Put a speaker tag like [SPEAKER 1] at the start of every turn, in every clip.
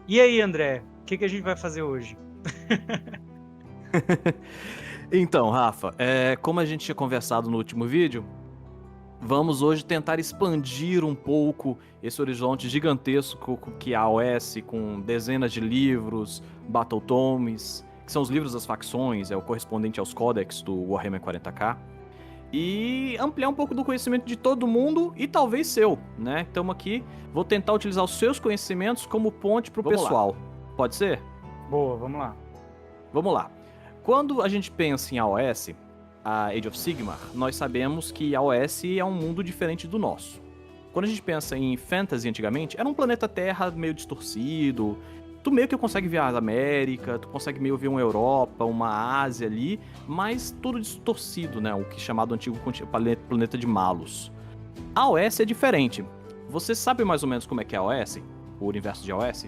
[SPEAKER 1] E aí, André, o que a gente vai fazer hoje?
[SPEAKER 2] Então, Rafa, como a gente tinha conversado no último vídeo, vamos hoje tentar expandir um pouco esse horizonte gigantesco que é a AOS, com dezenas de livros, Battle Tomes, que são os livros das facções, é o correspondente aos códex do Warhammer 40k, e ampliar um pouco do conhecimento de todo mundo e talvez seu, né? Estamos aqui, vou tentar utilizar os seus conhecimentos como ponte pro
[SPEAKER 1] Vamos lá.
[SPEAKER 2] pessoal. Pode ser?
[SPEAKER 1] Boa, vamos lá.
[SPEAKER 2] Vamos lá. Quando a gente pensa em AOS, a Age of Sigmar, nós sabemos que a AOS é um mundo diferente do nosso. Quando a gente pensa em Fantasy antigamente, era um planeta Terra meio distorcido. Tu meio que consegue ver a América, tu consegue meio ver uma Europa, uma Ásia ali, mas tudo distorcido, né? O que é chamado antigo planeta de Malus. A AOS é diferente. Você sabe mais ou menos como é que é a AOS? O universo de AOS?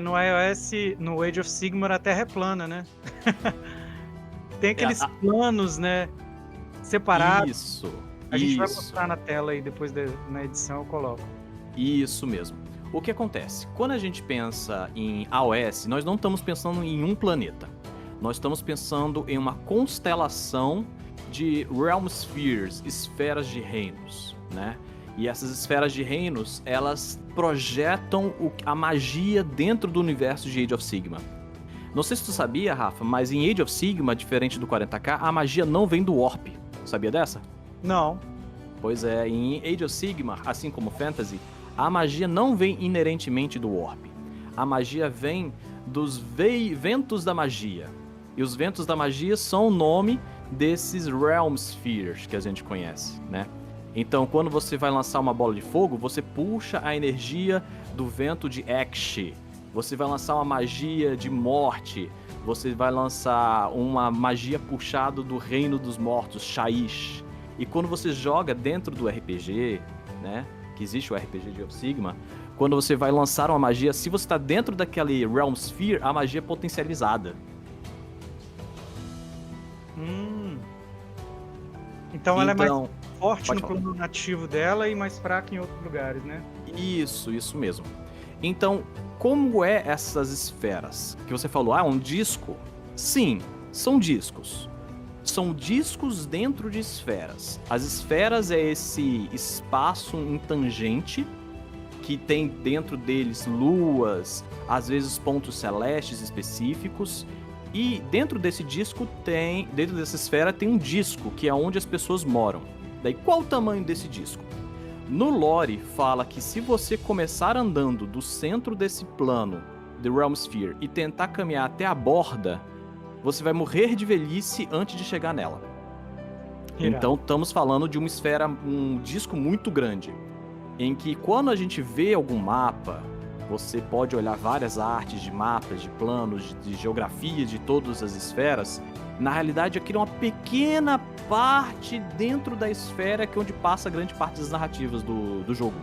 [SPEAKER 1] No iOS, no Age of Sigmar, a Terra é plana, né? Tem
[SPEAKER 2] É,
[SPEAKER 1] aqueles planos, né, separados.
[SPEAKER 2] isso,
[SPEAKER 1] A gente vai
[SPEAKER 2] isso.
[SPEAKER 1] mostrar na tela aí, depois na edição eu coloco.
[SPEAKER 2] Isso mesmo. O que acontece? Quando a gente pensa em AOS, nós não estamos pensando em um planeta. Nós estamos pensando em uma constelação de Realm Spheres, esferas de reinos, né? E essas esferas de reinos, elas projetam a magia dentro do universo de Age of Sigmar. Não sei se tu sabia, Rafa, mas em Age of Sigmar, diferente do 40k, a magia não vem do Warp. Sabia dessa?
[SPEAKER 1] Não.
[SPEAKER 2] Pois é, em Age of Sigmar, assim como Fantasy, a magia não vem inerentemente do Warp. A magia vem dos ventos da magia. E os ventos da magia são o nome desses Realm Spheres que a gente conhece, né? Então, quando você vai lançar uma bola de fogo, você puxa a energia do vento de Ekshi. Você vai lançar uma magia de morte. Você vai lançar uma magia puxada do reino dos mortos, Shaiish. E quando você joga dentro do RPG, né, que existe o RPG de Age of Sigmar, quando você vai lançar uma magia, se você está dentro daquele Realm Sphere, a magia é potencializada.
[SPEAKER 1] Hum. Então ela é mais
[SPEAKER 2] Então,
[SPEAKER 1] forte
[SPEAKER 2] pode
[SPEAKER 1] no
[SPEAKER 2] falar.
[SPEAKER 1] plano nativo dela e mais fraca em outros lugares, né?
[SPEAKER 2] Isso mesmo. Então, como é essas esferas? Que você falou, um disco? Sim, são discos. São discos dentro de esferas. As esferas é esse espaço intangente que tem dentro deles luas, às vezes pontos celestes específicos. E dentro desse disco dentro dessa esfera tem um disco, que é onde as pessoas moram. Daí qual o tamanho desse disco? No lore fala que se você começar andando do centro desse plano, The Realm Sphere, e tentar caminhar até a borda, você vai morrer de velhice antes de chegar nela.
[SPEAKER 1] Irado.
[SPEAKER 2] Então estamos falando de uma esfera, um disco muito grande, em que quando a gente vê algum mapa, você pode olhar várias artes de mapas, de planos, de geografia de todas as esferas. Na realidade, aquilo é uma pequena parte dentro da esfera que é onde passa grande parte das narrativas do jogo.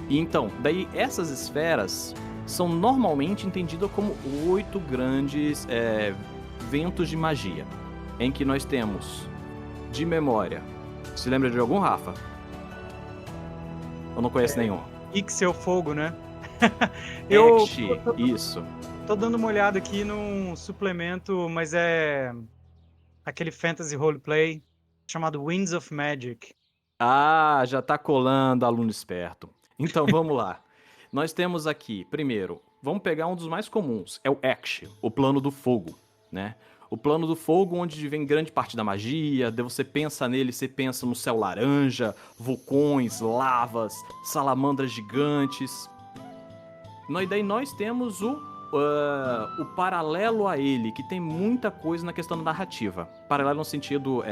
[SPEAKER 2] E então, daí essas esferas são normalmente entendidas como 8 grandes ventos de magia, em que nós temos, de memória, se lembra de algum, Rafa? Eu não conheço nenhum.
[SPEAKER 1] Pixel Fogo, né? Eu
[SPEAKER 2] Ekshi, isso.
[SPEAKER 1] tô dando uma olhada aqui num suplemento, mas é aquele fantasy roleplay chamado Winds of Magic.
[SPEAKER 2] Ah, já tá colando, aluno esperto. Então vamos lá. Nós temos aqui, primeiro, vamos pegar um dos mais comuns, é o Ekshi, o plano do fogo, né? O plano do fogo, onde vem grande parte da magia, daí você pensa nele, você pensa no céu laranja, vulcões, lavas, salamandras gigantes. E daí nós temos o paralelo a ele, que tem muita coisa na questão da narrativa. Paralelo no sentido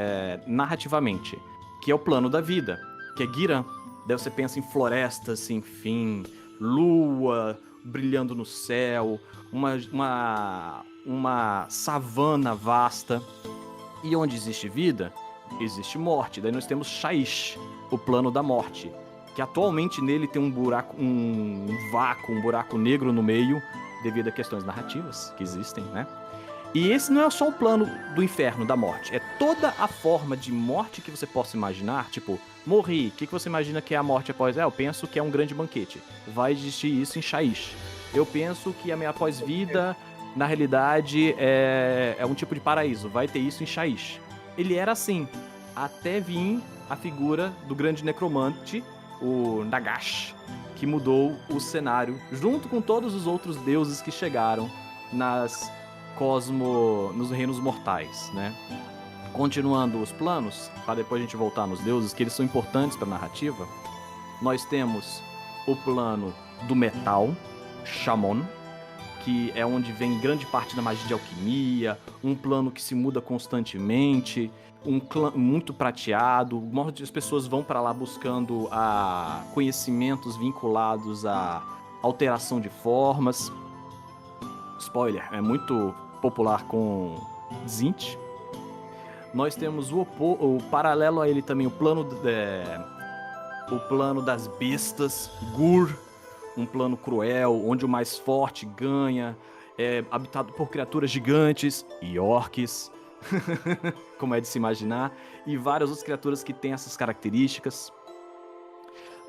[SPEAKER 2] narrativamente, que é o plano da vida, que é Giran. Daí você pensa em florestas sem fim, lua brilhando no céu, uma savana vasta. E onde existe vida, existe morte. Daí nós temos Shaiish, o plano da morte, que atualmente nele tem um buraco, um vácuo, um buraco negro no meio, devido a questões narrativas que existem, né? E esse não é só o plano do inferno, da morte. É toda a forma de morte que você possa imaginar. Tipo, morri. O que você imagina que é a morte após? Eu penso que é um grande banquete. Vai existir isso em Shaish. Eu penso que a minha pós-vida, na realidade, é um tipo de paraíso. Vai ter isso em Shaish. Ele era assim, até vir a figura do grande necromante, o Nagash, que mudou o cenário, junto com todos os outros deuses que chegaram nos reinos mortais, né? Continuando os planos, para depois a gente voltar nos deuses, que eles são importantes para a narrativa, nós temos o plano do metal, Shamon, que é onde vem grande parte da magia de alquimia, um plano que se muda constantemente, um clã muito prateado, muitas pessoas vão para lá buscando conhecimentos vinculados à alteração de formas. Spoiler, é muito popular com Zint. Nós temos o paralelo a ele também, o plano das bestas, Gur, um plano cruel, onde o mais forte ganha, habitado por criaturas gigantes e orques, como é de se imaginar, e várias outras criaturas que têm essas características.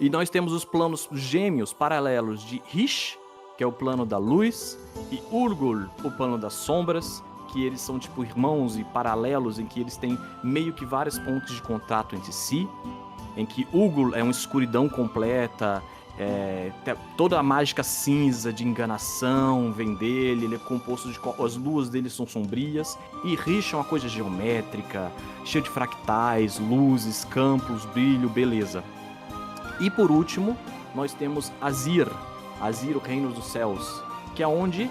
[SPEAKER 2] E nós temos os planos gêmeos paralelos de Rish, que é o plano da luz, e Urgul, o plano das sombras, que eles são tipo irmãos e paralelos, em que eles têm meio que vários pontos de contato entre si, em que Urgul é uma escuridão completa, toda a mágica cinza de enganação vem dele, ele é composto as luas dele são sombrias, e Rish é uma coisa geométrica, cheia de fractais, luzes, campos, brilho, beleza. E por último, nós temos Azir, o Reino dos Céus, que é onde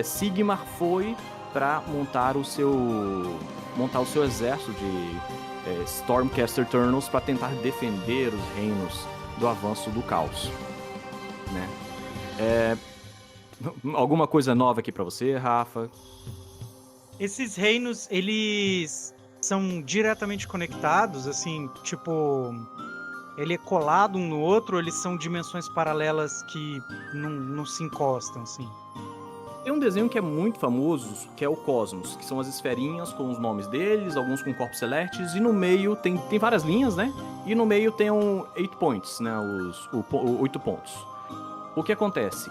[SPEAKER 2] Sigmar foi para montar o seu exército de Stormcast Eternals para tentar defender os reinos do avanço do caos, né? Alguma coisa nova aqui para você, Rafa?
[SPEAKER 1] Esses reinos, eles são diretamente conectados, assim, tipo, ele é colado um no outro, ou eles são dimensões paralelas que não se encostam, assim?
[SPEAKER 2] Tem um desenho que é muito famoso, que é o Cosmos, que são as esferinhas com os nomes deles, alguns com corpos celestes, e no meio tem várias linhas, né? E no meio tem 8 points, né? Os 8 pontos. O que acontece?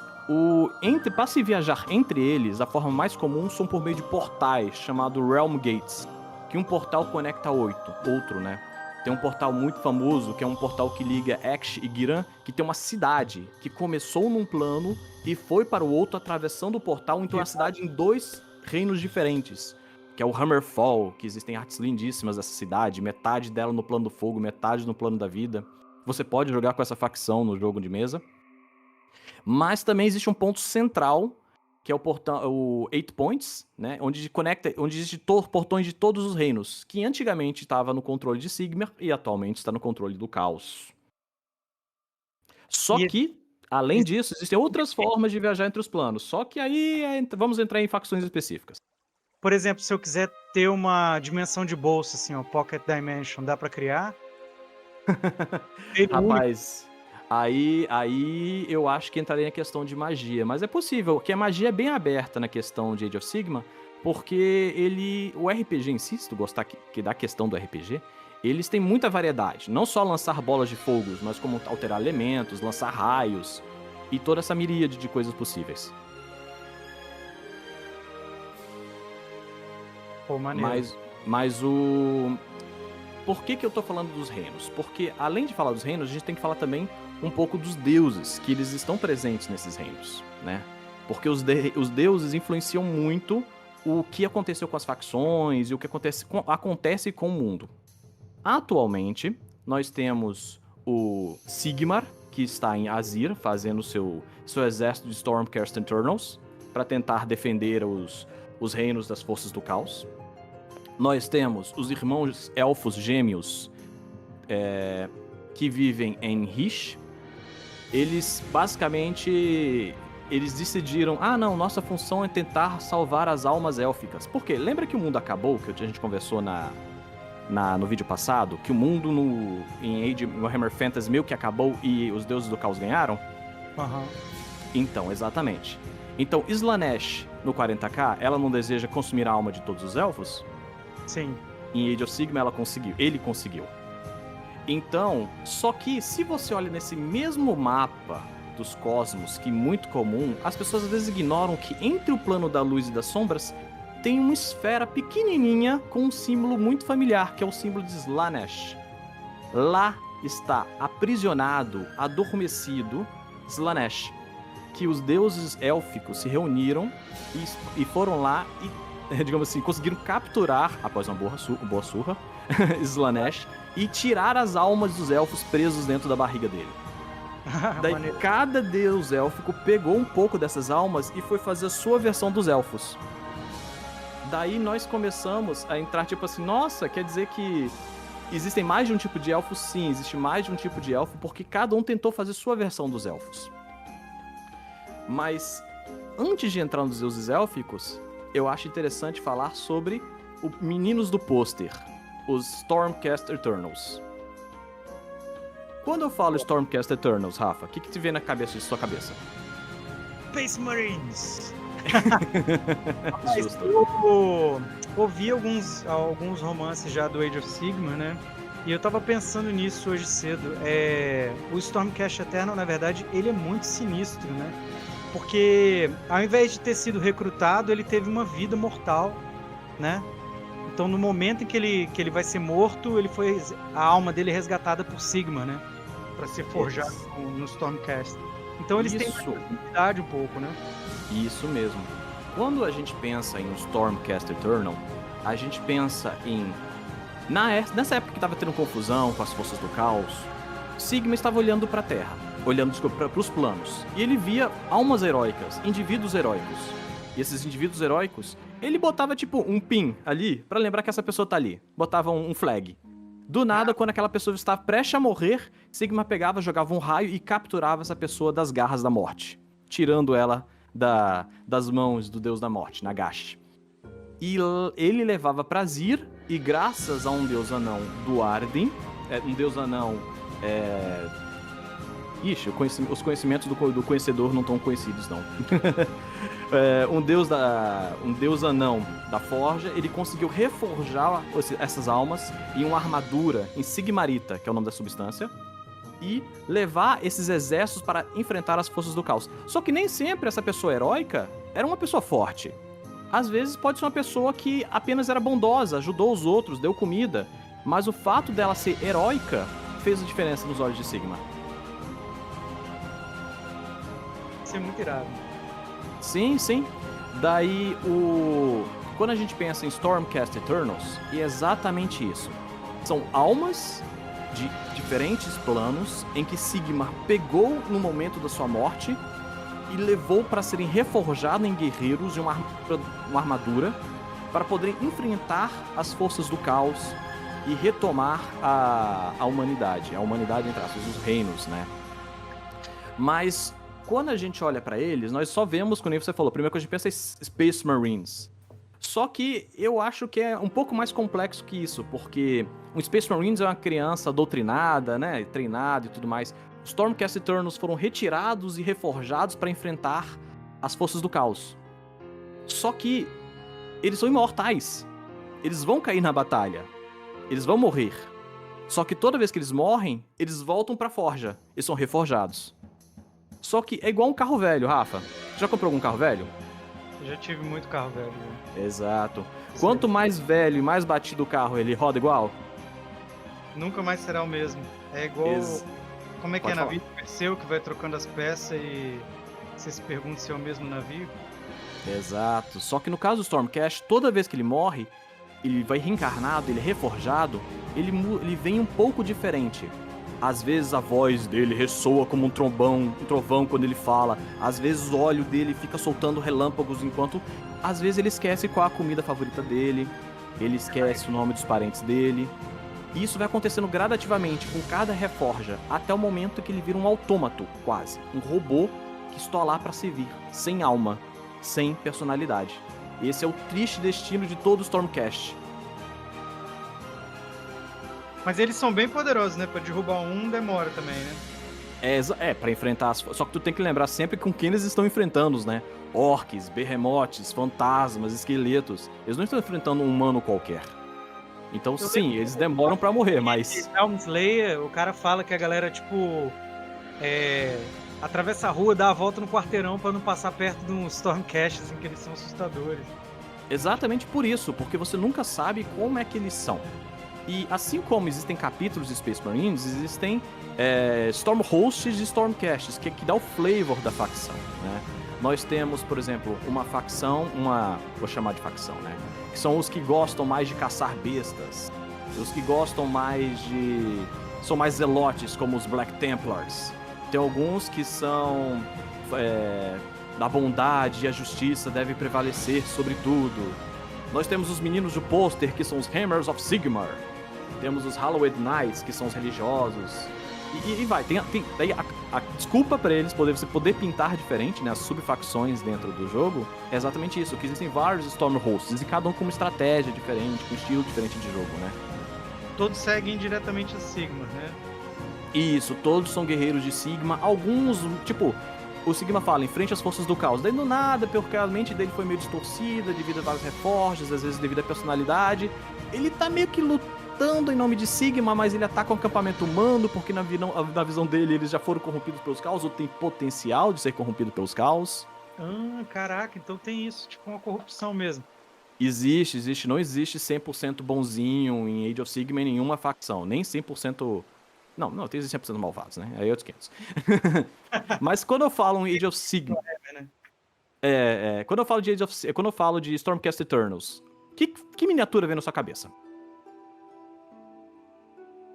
[SPEAKER 2] Para se viajar entre eles, a forma mais comum são por meio de portais, chamado Realm Gates, que um portal conecta a outro, né? Tem um portal muito famoso, que é um portal que liga Eksh e Giran, que tem uma cidade que começou num plano e foi para o outro atravessando o portal, então é uma cidade em 2 reinos diferentes, que é o Hammerfall, que existem artes lindíssimas dessa cidade, metade dela no plano do fogo, metade no plano da vida. Você pode jogar com essa facção no jogo de mesa. Mas também existe um ponto central, que é o 8 Points, né? Onde existem portões de todos os reinos, que antigamente estava no controle de Sigmar e atualmente está no controle do Caos. Só que, além disso, existem outras formas de viajar entre os planos. Só que aí vamos entrar em facções específicas.
[SPEAKER 1] Por exemplo, se eu quiser ter uma dimensão de bolsa, assim, ó, Pocket Dimension, dá pra criar?
[SPEAKER 2] Rapaz, aí eu acho que entraria em questão de magia. Mas é possível, que a magia é bem aberta na questão de Age of Sigmar, porque o RPG em si, se tu gostar da questão do RPG, eles têm muita variedade. Não só lançar bolas de fogo, mas como alterar elementos, lançar raios e toda essa miríade de coisas possíveis.
[SPEAKER 1] Pô, maneiro.
[SPEAKER 2] Mas Por que eu tô falando dos reinos? Porque, além de falar dos reinos, a gente tem que falar também um pouco dos deuses, que eles estão presentes nesses reinos, né? Porque os deuses influenciam muito o que aconteceu com as facções e o que acontece com o mundo. Atualmente, nós temos o Sigmar, que está em Azir, fazendo seu exército de Stormcast Eternals, para tentar defender os reinos das forças do caos. Nós temos os irmãos elfos gêmeos que vivem em Rish. Eles basicamente decidiram, não, nossa função é tentar salvar as almas élficas. Por quê? Lembra que o mundo acabou, que a gente conversou no vídeo passado, que o mundo em Age of Warhammer Fantasy meio que acabou e os deuses do caos ganharam?
[SPEAKER 1] Uhum.
[SPEAKER 2] Então, exatamente. Então, Slaanesh, no 40k, ela não deseja consumir a alma de todos os elfos?
[SPEAKER 1] Sim.
[SPEAKER 2] Em Age of Sigmar ele conseguiu. Então, só que se você olha nesse mesmo mapa dos cosmos, que é muito comum, as pessoas às vezes ignoram que entre o plano da luz e das sombras tem uma esfera pequenininha com um símbolo muito familiar, que é o símbolo de Slaanesh. Lá está aprisionado, adormecido Slaanesh, que os deuses élficos se reuniram e foram lá e, digamos assim, conseguiram capturar, após uma boa surra, Slaanesh, e tirar as almas dos elfos presos dentro da barriga dele. Daí cada deus élfico pegou um pouco dessas almas e foi fazer a sua versão dos elfos. Daí nós começamos a entrar tipo assim, nossa, quer dizer que existem mais de um tipo de elfo? Sim, existe mais de um tipo de elfo porque cada um tentou fazer sua versão dos elfos. Mas antes de entrar nos deuses élficos, eu acho interessante falar sobre os meninos do pôster, os Stormcast Eternals. Quando eu falo Stormcast Eternals, Rafa, o que te vem na sua cabeça?
[SPEAKER 1] Space Marines!
[SPEAKER 2] Justo.
[SPEAKER 1] Eu ouvi alguns romances já do Age of Sigmar, né? E eu tava pensando nisso hoje cedo. O Stormcast Eternal, na verdade, ele é muito sinistro, né? Porque ao invés de ter sido recrutado, ele teve uma vida mortal, né? Então no momento em que ele vai ser morto, a alma dele é resgatada por Sigmar, né? Pra ser forjado no Stormcast. Então eles têm uma possibilidade um pouco, né?
[SPEAKER 2] Isso mesmo. Quando a gente pensa em um Stormcast Eternal, a gente pensa em... Nessa época que estava tendo confusão com as forças do caos, Sigmar estava olhando para a Terra, para os planos, e ele via almas heróicas, indivíduos heróicos. E esses indivíduos heróicos, ele botava tipo um pin ali, para lembrar que essa pessoa tá ali. Botava um flag. Do nada, quando aquela pessoa estava prestes a morrer, Sigmar pegava, jogava um raio e capturava essa pessoa das garras da morte, tirando ela das mãos do deus da morte, Nagash. E ele levava pra Zir, e graças a um deus anão do Arden, um deus anão... Ixi, os conhecimentos do conhecedor não estão conhecidos, não. Um deus anão da forja, ele conseguiu reforjar essas almas em uma armadura em Sigmarita, que é o nome da substância, e levar esses exércitos para enfrentar as forças do caos. Só que nem sempre essa pessoa heróica era uma pessoa forte. Às vezes pode ser uma pessoa que apenas era bondosa, ajudou os outros, deu comida, mas o fato dela ser heróica fez a diferença nos olhos de Sigmar.
[SPEAKER 1] Isso é muito irado.
[SPEAKER 2] Sim, sim. Daí, quando a gente pensa em Stormcast Eternals, é exatamente isso. São almas de diferentes planos em que Sigmar pegou no momento da sua morte e levou para serem reforjados em guerreiros de uma armadura para poderem enfrentar as forças do caos e retomar a humanidade. A humanidade, entre aspas, os reinos, né? Mas quando a gente olha para eles, nós só vemos, como você falou, a primeira coisa que a gente pensa é Space Marines. Só que eu acho que é um pouco mais complexo que isso, porque um Space Marines é uma criança doutrinada, né, treinada e tudo mais. Os Stormcast Eternals foram retirados e reforjados para enfrentar as forças do caos. Só que eles são imortais. Eles vão cair na batalha. Eles vão morrer. Só que toda vez que eles morrem, eles voltam pra forja. Eles são reforjados. Só que é igual um carro velho, Rafa. Já comprou algum carro velho?
[SPEAKER 1] Já tive muito carro velho.
[SPEAKER 2] Exato. Quanto mais velho e mais batido o carro, ele roda igual?
[SPEAKER 1] Nunca mais será o mesmo. É igual... Como é que
[SPEAKER 2] Pode
[SPEAKER 1] é
[SPEAKER 2] falar.
[SPEAKER 1] navio Perseu, que vai trocando as peças e você se pergunta se é o mesmo navio?
[SPEAKER 2] Exato. Só que no caso do Stormcast, toda vez que ele morre, ele vai reencarnado, ele é reforjado, ele vem um pouco diferente. Às vezes a voz dele ressoa como um trovão quando ele fala. Às vezes o olho dele fica soltando relâmpagos enquanto... Às vezes ele esquece qual é a comida favorita dele. Ele esquece o nome dos parentes dele. E isso vai acontecendo gradativamente com cada reforja, até o momento que ele vira um autômato, quase. Um robô que está lá para servir, sem alma, sem personalidade. Esse é o triste destino de todo o Stormcast.
[SPEAKER 1] Mas eles são bem poderosos, né? Pra derrubar um demora também, né?
[SPEAKER 2] Pra enfrentar só que tu tem que lembrar sempre com quem eles estão enfrentando, né? Orcs, berremotes, fantasmas, esqueletos. Eles não estão enfrentando um humano qualquer. Então,
[SPEAKER 1] Eu
[SPEAKER 2] sim,
[SPEAKER 1] lembro
[SPEAKER 2] eles demoram pra morrer, mas...
[SPEAKER 1] Helm Slayer, o cara fala que a galera, tipo, atravessa a rua, dá a volta no quarteirão pra não passar perto de um Stormcast, assim, que eles são assustadores.
[SPEAKER 2] Exatamente por isso, porque você nunca sabe como é que eles são. E assim como existem capítulos de Space Marines, existem Storm Hosts e Stormcasts, que dá o flavor da facção, né? Nós temos, por exemplo, uma facção, vou chamar de facção, né? Que são os que gostam mais de caçar bestas, os que gostam mais de... são mais zelotes, como os Black Templars. Tem alguns que são... da bondade e a justiça deve prevalecer sobre tudo. Nós temos os meninos do pôster, que são os Hammers of Sigmar. Temos os Hallowed Knights, que são os religiosos. E vai, daí a desculpa pra eles poder pintar diferente, né, as subfacções dentro do jogo, é exatamente isso, que existem vários Storm Hosts, e cada um com uma estratégia diferente, com um estilo diferente de jogo, né.
[SPEAKER 1] Todos seguem diretamente a Sigma, né?
[SPEAKER 2] Isso, todos são guerreiros de Sigma, alguns, tipo, o Sigma fala, enfrente as forças do caos, daí do nada, porque a mente dele foi meio distorcida, devido a vários reforços, às vezes devido à personalidade, ele tá meio que lutando em nome de Sigma, mas ele ataca um acampamento humano, porque na visão dele eles já foram corrompidos pelos caos, ou tem potencial de ser corrompido pelos caos.
[SPEAKER 1] Ah, caraca, então tem isso, tipo uma corrupção mesmo.
[SPEAKER 2] Existe, não existe 100% bonzinho em Age of Sigma em nenhuma facção, nem 100%... Não, tem 100% malvados, né? Aí é outros 500. Mas quando eu falo em Age of Sigma... quando eu falo de Stormcast Eternals, que miniatura vem na sua cabeça?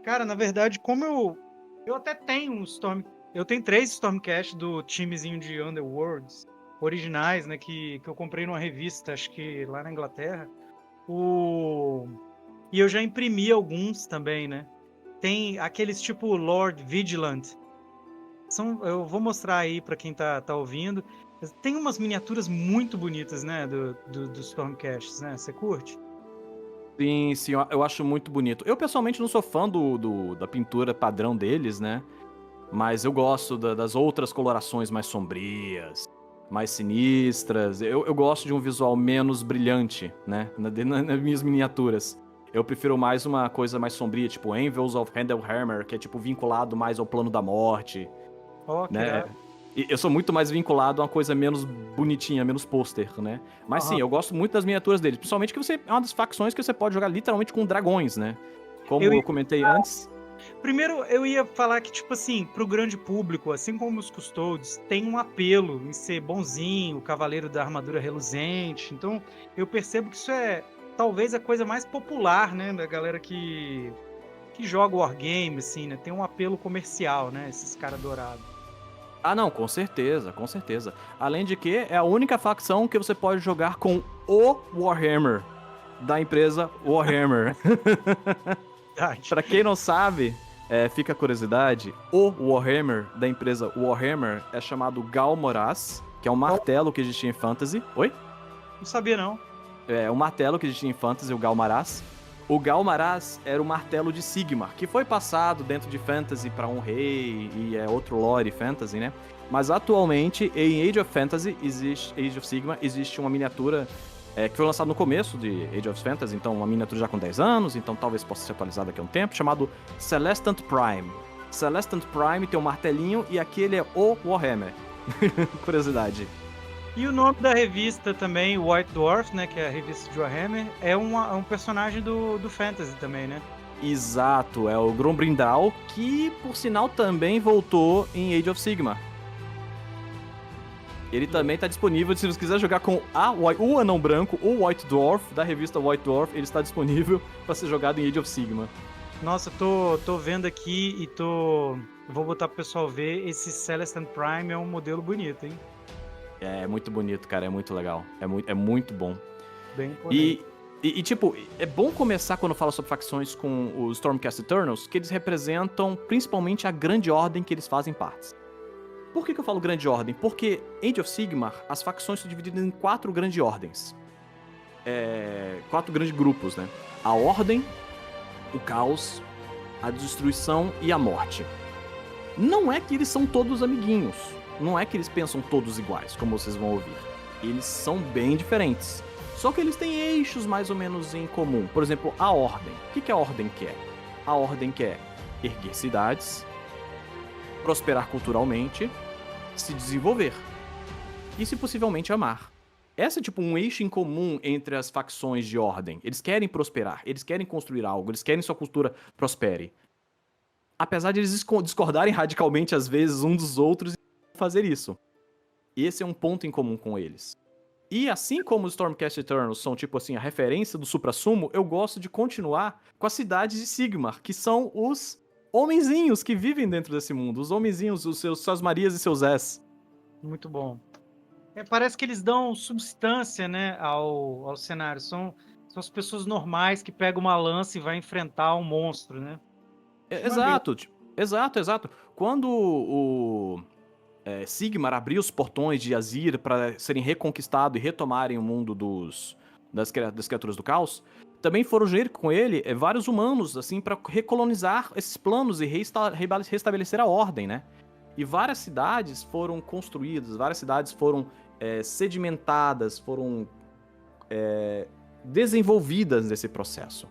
[SPEAKER 1] Cara, na verdade, como eu até tenho um Storm... Eu tenho 3 Stormcast do timezinho de Underworlds originais, né, que eu comprei numa revista, acho que lá na Inglaterra. E eu já imprimi alguns também, né? Tem aqueles tipo Lord Vigilant. Eu vou mostrar aí pra quem tá ouvindo. Tem umas miniaturas muito bonitas, né, dos Stormcasts, né? Você curte?
[SPEAKER 2] Sim, eu acho muito bonito. Eu, pessoalmente, não sou fã da pintura padrão deles, né? Mas eu gosto das outras colorações mais sombrias, mais sinistras. Eu gosto de um visual menos brilhante, né? Nas minhas miniaturas. Eu prefiro mais uma coisa mais sombria, tipo Anvils of Handelhammer, que é tipo vinculado mais ao plano da morte,
[SPEAKER 1] Ó, que
[SPEAKER 2] né?
[SPEAKER 1] irado.
[SPEAKER 2] E eu sou muito mais vinculado a uma coisa menos bonitinha, menos pôster, né? Mas sim,
[SPEAKER 1] Aham.
[SPEAKER 2] eu gosto muito das miniaturas deles. Principalmente que é uma das facções que você pode jogar literalmente com dragões, né?
[SPEAKER 1] Eu
[SPEAKER 2] Como eu comentei antes.
[SPEAKER 1] Primeiro, eu ia falar que, tipo assim, pro grande público, assim como os Custodes, tem um apelo em ser bonzinho, o cavaleiro da armadura reluzente. Então, eu percebo que isso é talvez a coisa mais popular, né, da galera que joga Wargame, assim, né? Tem um apelo comercial, né, esses caras dourados.
[SPEAKER 2] Ah, não, com certeza, com certeza. Além de que é a única facção que você pode jogar com o Warhammer da empresa Warhammer.
[SPEAKER 1] Verdade.
[SPEAKER 2] Pra quem não sabe, fica a curiosidade, o Warhammer da empresa Warhammer é chamado Galmoraz, que é um martelo que existia em Fantasy. Oi?
[SPEAKER 1] Não sabia, não.
[SPEAKER 2] É um martelo que existia em Fantasy, o Galmaraz. O Galmaraz era o martelo de Sigmar, que foi passado dentro de Fantasy pra um rei e é outro lore Fantasy, né? Mas atualmente, em Age of Sigmar, existe uma miniatura que foi lançada no começo de Age of Fantasy, então uma miniatura já com 10 anos, então talvez possa ser atualizada daqui a um tempo, chamado Celestant Prime. Celestant Prime tem um martelinho e aquele é o Warhammer. Curiosidade.
[SPEAKER 1] E o nome da revista também, White Dwarf, né, que é a revista de Warhammer, é um personagem do Fantasy também, né?
[SPEAKER 2] Exato, é o Grombrindal, que por sinal também voltou em Age of Sigmar. Ele também está disponível, se você quiser jogar com o Anão Branco, o White Dwarf, da revista White Dwarf, ele está disponível para ser jogado em Age of Sigmar.
[SPEAKER 1] Nossa, tô vendo aqui e vou botar pro pessoal ver, esse Celestant Prime é um modelo bonito, hein?
[SPEAKER 2] É muito bonito, cara, é muito legal, é muito bom.
[SPEAKER 1] Bem imponente.
[SPEAKER 2] Tipo, é bom começar quando fala sobre facções com os Stormcast Eternals, que eles representam principalmente a grande ordem que eles fazem parte. Por que eu falo grande ordem? Porque Age of Sigmar, as facções são divididas em 4 grandes ordens. 4 grandes grupos, né? A Ordem, o Caos, a Destruição e a Morte. Não é que eles são todos amiguinhos. Não é que eles pensam todos iguais, como vocês vão ouvir. Eles são bem diferentes. Só que eles têm eixos mais ou menos em comum. Por exemplo, a Ordem. O que a Ordem quer? A Ordem quer erguer cidades, prosperar culturalmente, se desenvolver e, se possivelmente, amar. Essa é tipo um eixo em comum entre as facções de Ordem. Eles querem prosperar, eles querem construir algo, eles querem que sua cultura prospere. Apesar de eles discordarem radicalmente às vezes um dos outros e fazer isso. Esse é um ponto em comum com eles. E assim como os Stormcast Eternals são tipo assim a referência do suprassumo, eu gosto de continuar com as cidades de Sigmar, que são os homenzinhos que vivem dentro desse mundo, os homenzinhos, os suas Marias e seus Zés.
[SPEAKER 1] Muito bom. Parece que eles dão substância, né, ao cenário. São as pessoas normais que pegam uma lança e vai enfrentar um monstro, né?
[SPEAKER 2] Exato, exato. Quando o Sigmar abriu os portões de Azir para serem reconquistados e retomarem o mundo das criaturas do caos, também foram junto com ele vários humanos, assim, para recolonizar esses planos e restabelecer a ordem, né? E várias cidades foram construídas, várias cidades foram sedimentadas, foram desenvolvidas nesse processo.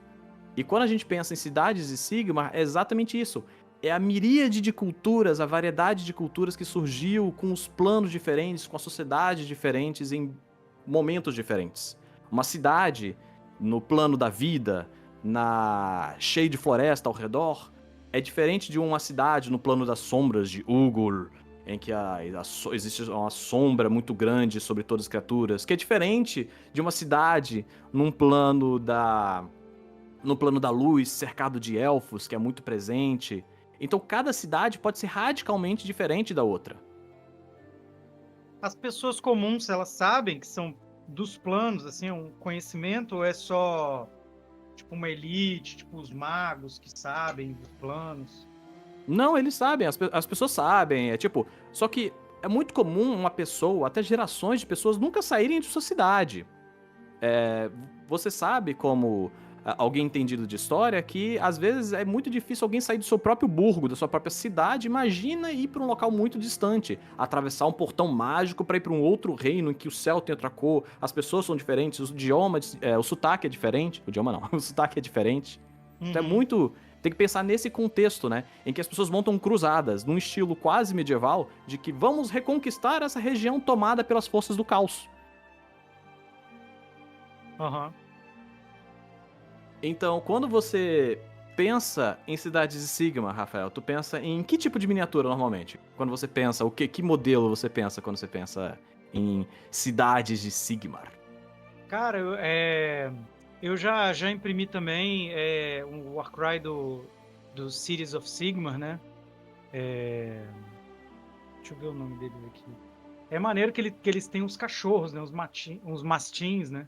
[SPEAKER 2] E quando a gente pensa em cidades de Sigmar, é exatamente isso. É a miríade de culturas, a variedade de culturas que surgiu com os planos diferentes, com as sociedades diferentes, em momentos diferentes. Uma cidade, no plano da vida, cheia de floresta ao redor, é diferente de uma cidade no plano das sombras de Ugor, em que existe uma sombra muito grande sobre todas as criaturas, que é diferente de uma cidade no plano da luz, cercado de elfos, que é muito presente. Então cada cidade pode ser radicalmente diferente da outra.
[SPEAKER 1] As pessoas comuns, elas sabem que são dos planos, assim, um conhecimento, ou é só tipo uma elite, tipo os magos que sabem dos planos?
[SPEAKER 2] Não, eles sabem, as pessoas sabem, só que é muito comum uma pessoa, até gerações de pessoas, nunca saírem de sua cidade. Você sabe, como alguém entendido de história, que às vezes é muito difícil alguém sair do seu próprio burgo, da sua própria cidade. Imagina ir para um local muito distante, atravessar um portão mágico para ir para um outro reino em que o céu tem outra cor, as pessoas são diferentes, o idioma, o sotaque é diferente. O idioma não, o sotaque é diferente. Então é muito. Tem que pensar nesse contexto, né? Em que as pessoas montam cruzadas, num estilo quase medieval, de que vamos reconquistar essa região tomada pelas forças do caos.
[SPEAKER 1] Aham.
[SPEAKER 2] Então, quando você pensa em cidades de Sigmar, Rafael, tu pensa em que tipo de miniatura normalmente? Quando você pensa, que modelo você pensa quando você pensa em cidades de Sigmar?
[SPEAKER 1] Cara, eu já imprimi também um Warcry do Cities of Sigmar, né? Deixa eu ver o nome dele aqui. É maneiro que eles têm uns cachorros, né? Uns mastins, né?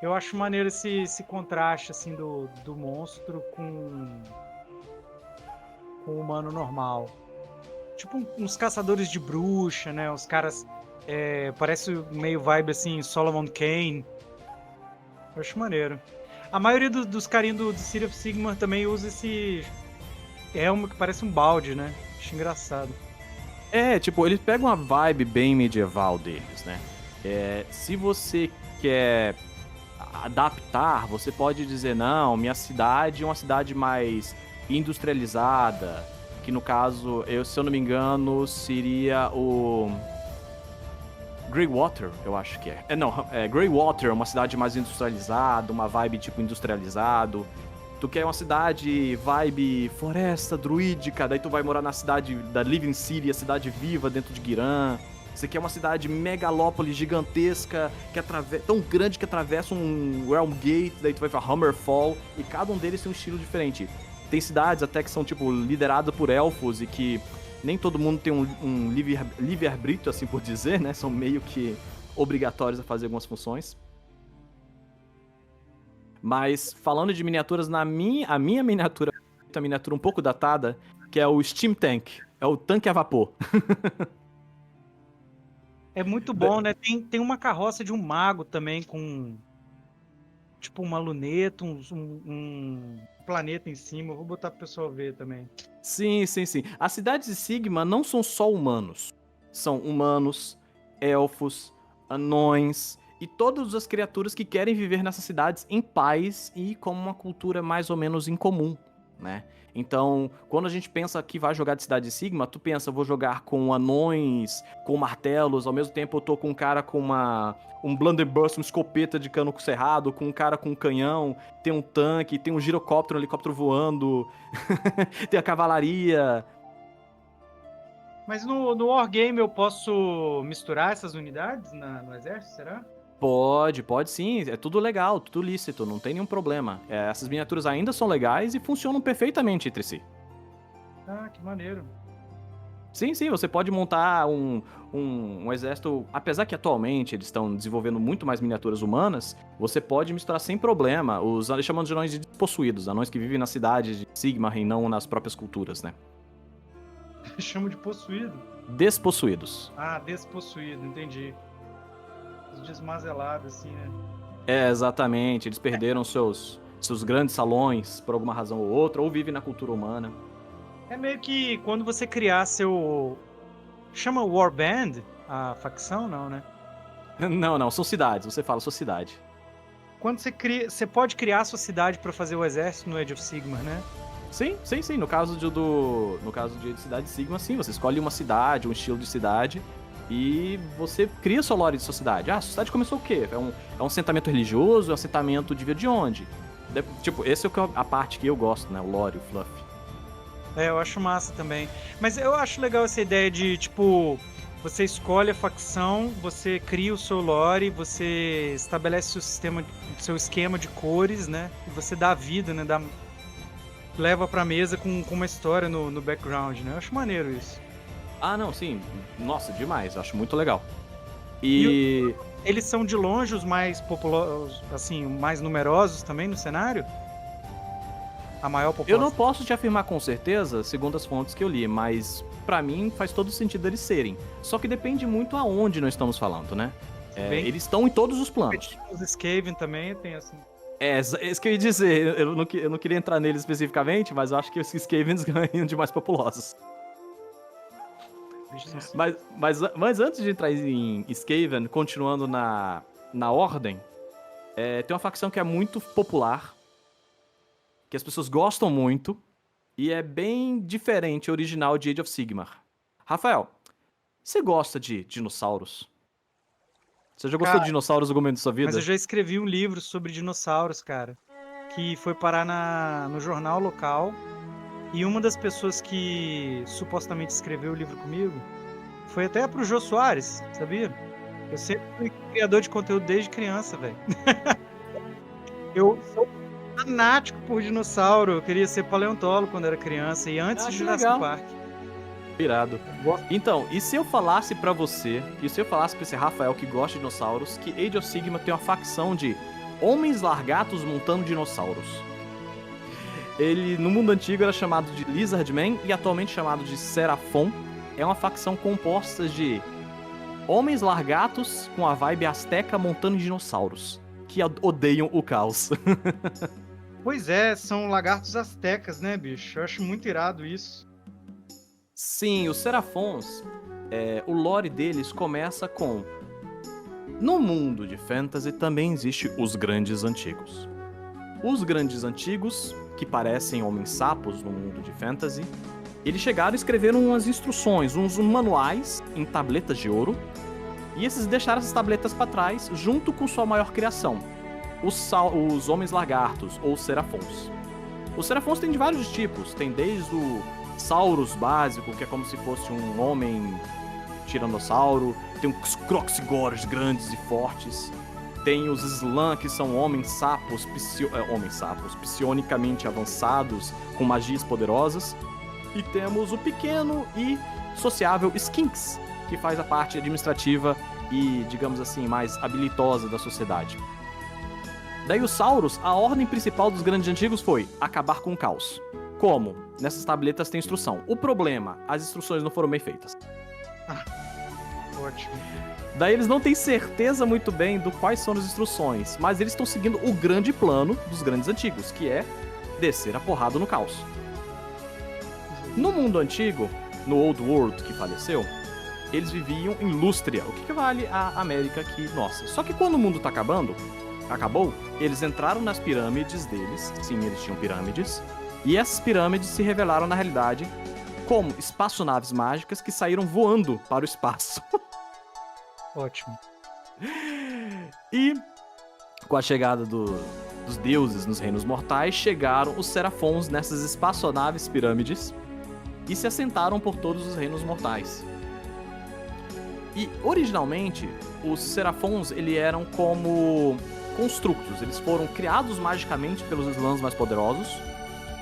[SPEAKER 1] Eu acho maneiro esse contraste, assim, do monstro com o humano normal. Tipo uns caçadores de bruxa, né? Os caras... parece meio vibe, assim, Solomon Kane. Eu acho maneiro. A maioria dos carinhos do City of Sigmar também usa esse elmo que parece um balde, né? Acho engraçado.
[SPEAKER 2] Eles pegam a vibe bem medieval deles, né? Se você quer adaptar, você pode dizer, não, minha cidade é uma cidade mais industrializada, que no caso, se eu não me engano, seria o Greywater, eu acho que é. Greywater, uma cidade mais industrializada, uma vibe tipo industrializado. Tu quer uma cidade vibe floresta, druídica, daí tu vai morar na cidade da Living City, a cidade viva dentro de Giran. Você quer uma cidade megalópole gigantesca, tão grande que atravessa um Realm Gate, daí tu vai pra Hammerfall, e cada um deles tem um estilo diferente. Tem cidades até que são, tipo, lideradas por elfos e que nem todo mundo tem um livre-arbítrio, assim por dizer, né? São meio que obrigatórios a fazer algumas funções. Mas, falando de miniaturas, a minha miniatura é uma miniatura um pouco datada, que é o Steam Tank. É o tanque a vapor.
[SPEAKER 1] É muito bom, né? Tem uma carroça de um mago também com tipo uma luneta, um planeta em cima. Eu vou botar pro pessoal ver também.
[SPEAKER 2] Sim, sim, sim. As cidades de Sigma não são só humanos. São humanos, elfos, anões e todas as criaturas que querem viver nessas cidades em paz e com uma cultura mais ou menos em comum, né? Então, quando a gente pensa que vai jogar de cidade de Sigma, tu pensa, vou jogar com anões, com martelos, ao mesmo tempo eu tô com um cara com um blunderbuss, uma escopeta de cano cerrado, com um cara com um canhão, tem um tanque, tem um girocóptero, um helicóptero voando, tem a cavalaria.
[SPEAKER 1] Mas no Wargame eu posso misturar essas unidades no exército, será?
[SPEAKER 2] Pode sim, é tudo legal, tudo lícito, não tem nenhum problema. Essas miniaturas ainda são legais e funcionam perfeitamente entre si.
[SPEAKER 1] Ah, que maneiro.
[SPEAKER 2] Sim, sim, você pode montar um exército. Apesar que atualmente eles estão desenvolvendo muito mais miniaturas humanas, você pode misturar sem problema os chamando de anões de despossuídos, anões que vivem na cidade de Sigmar e não nas próprias culturas, né?
[SPEAKER 1] Chamo de possuído.
[SPEAKER 2] Despossuídos.
[SPEAKER 1] Ah, despossuído, entendi. Os desmazelados, assim, né?
[SPEAKER 2] Exatamente, eles perderam seus grandes salões por alguma razão ou outra, ou vivem na cultura humana.
[SPEAKER 1] É meio que quando você criar seu... Chama Warband a facção, não, né?
[SPEAKER 2] Não, são cidades, você fala sua cidade.
[SPEAKER 1] Quando você cria... Você pode criar a sua cidade pra fazer o exército no Age of Sigmar, né?
[SPEAKER 2] Sim. No caso de Cidade Sigma, sim, você escolhe uma cidade, um estilo de cidade, e você cria sua lore de sua cidade. Ah, a sua cidade começou o quê? É um assentamento religioso? É um assentamento de onde? Tipo, esse é a parte que eu gosto, né? O lore, o fluff.
[SPEAKER 1] Eu acho massa também. Mas eu acho legal essa ideia de, tipo, você escolhe a facção, você cria o seu lore, você estabelece o seu esquema de cores, né? E você dá vida, né? Leva pra mesa com uma história no background, né? Eu acho maneiro isso.
[SPEAKER 2] Ah, não, sim. Nossa, demais. Eu acho muito legal.
[SPEAKER 1] Eles são de longe os mais populosos, assim, mais numerosos também no cenário? A maior população?
[SPEAKER 2] Eu não posso te afirmar com certeza, segundo as fontes que eu li, mas pra mim faz todo sentido eles serem. Só que depende muito aonde nós estamos falando, né? Eles estão em todos os planos.
[SPEAKER 1] Os Skaven também tem assim.
[SPEAKER 2] Isso que eu ia dizer. Eu não queria entrar neles especificamente, mas eu acho que os Skavens ganham de mais populosos. Mas antes de entrar em Skaven, continuando na ordem, tem uma facção que é muito popular, que as pessoas gostam muito, e é bem diferente, original de Age of Sigmar. Rafael, você gosta de dinossauros? Você já gostou de dinossauros em algum momento da sua vida?
[SPEAKER 1] Mas eu já escrevi um livro sobre dinossauros, cara, que foi parar no jornal local, e uma das pessoas que supostamente escreveu o livro comigo foi até pro Jô Soares, sabia? Eu sempre fui criador de conteúdo desde criança, velho. Eu sou fanático por dinossauro. Eu queria ser paleontólogo quando era criança e antes de Jurassic Park.
[SPEAKER 2] Irado. Então, e se eu falasse pra você, e se eu falasse pra esse Rafael que gosta de dinossauros, que Age of Sigmar tem uma facção de homens largatos montando dinossauros? Ele, no mundo antigo, era chamado de Lizardman e atualmente chamado de Seraphon. É uma facção composta de homens largatos com a vibe azteca montando dinossauros, que odeiam o caos.
[SPEAKER 1] Pois é, são lagartos astecas, né, bicho? Eu acho muito irado isso.
[SPEAKER 2] Sim, os Seraphons, o lore deles começa com... No mundo de fantasy também existe os Grandes Antigos. Os Grandes Antigos, que parecem homens-sapos no mundo de fantasy, eles chegaram e escreveram umas instruções, uns manuais em tabletas de ouro, e esses deixaram essas tabletas para trás junto com sua maior criação, os Homens Lagartos, ou Seraphons. Os Seraphons têm de vários tipos, tem desde o Saurus básico, que é como se fosse um homem tiranossauro, tem os Croxigores grandes e fortes, tem os Slan, que são homens-sapos psionicamente avançados, com magias poderosas, e temos o pequeno e sociável Skinks, que faz a parte administrativa e, digamos assim, mais habilidosa da sociedade. Daí os Sauros, a ordem principal dos Grandes Antigos foi acabar com o caos. Como? Nessas tabletas tem instrução. O problema, as instruções não foram bem feitas.
[SPEAKER 1] Ótimo.
[SPEAKER 2] Daí eles não têm certeza muito bem do quais são as instruções, mas eles estão seguindo o grande plano dos grandes antigos, que é descer a porrada no caos. No mundo antigo, no Old World que faleceu, eles viviam em Lústria, o que vale a América aqui nossa. Só que quando o mundo tá acabou, eles entraram nas pirâmides deles, sim, eles tinham pirâmides, e essas pirâmides se revelaram na realidade como espaçonaves mágicas que saíram voando para o espaço.
[SPEAKER 1] Ótimo.
[SPEAKER 2] E com a chegada dos deuses nos reinos mortais, chegaram os serafons nessas espaçonaves pirâmides e se assentaram por todos os reinos mortais. E originalmente, os serafons eram como construtos, eles foram criados magicamente pelos slams mais poderosos,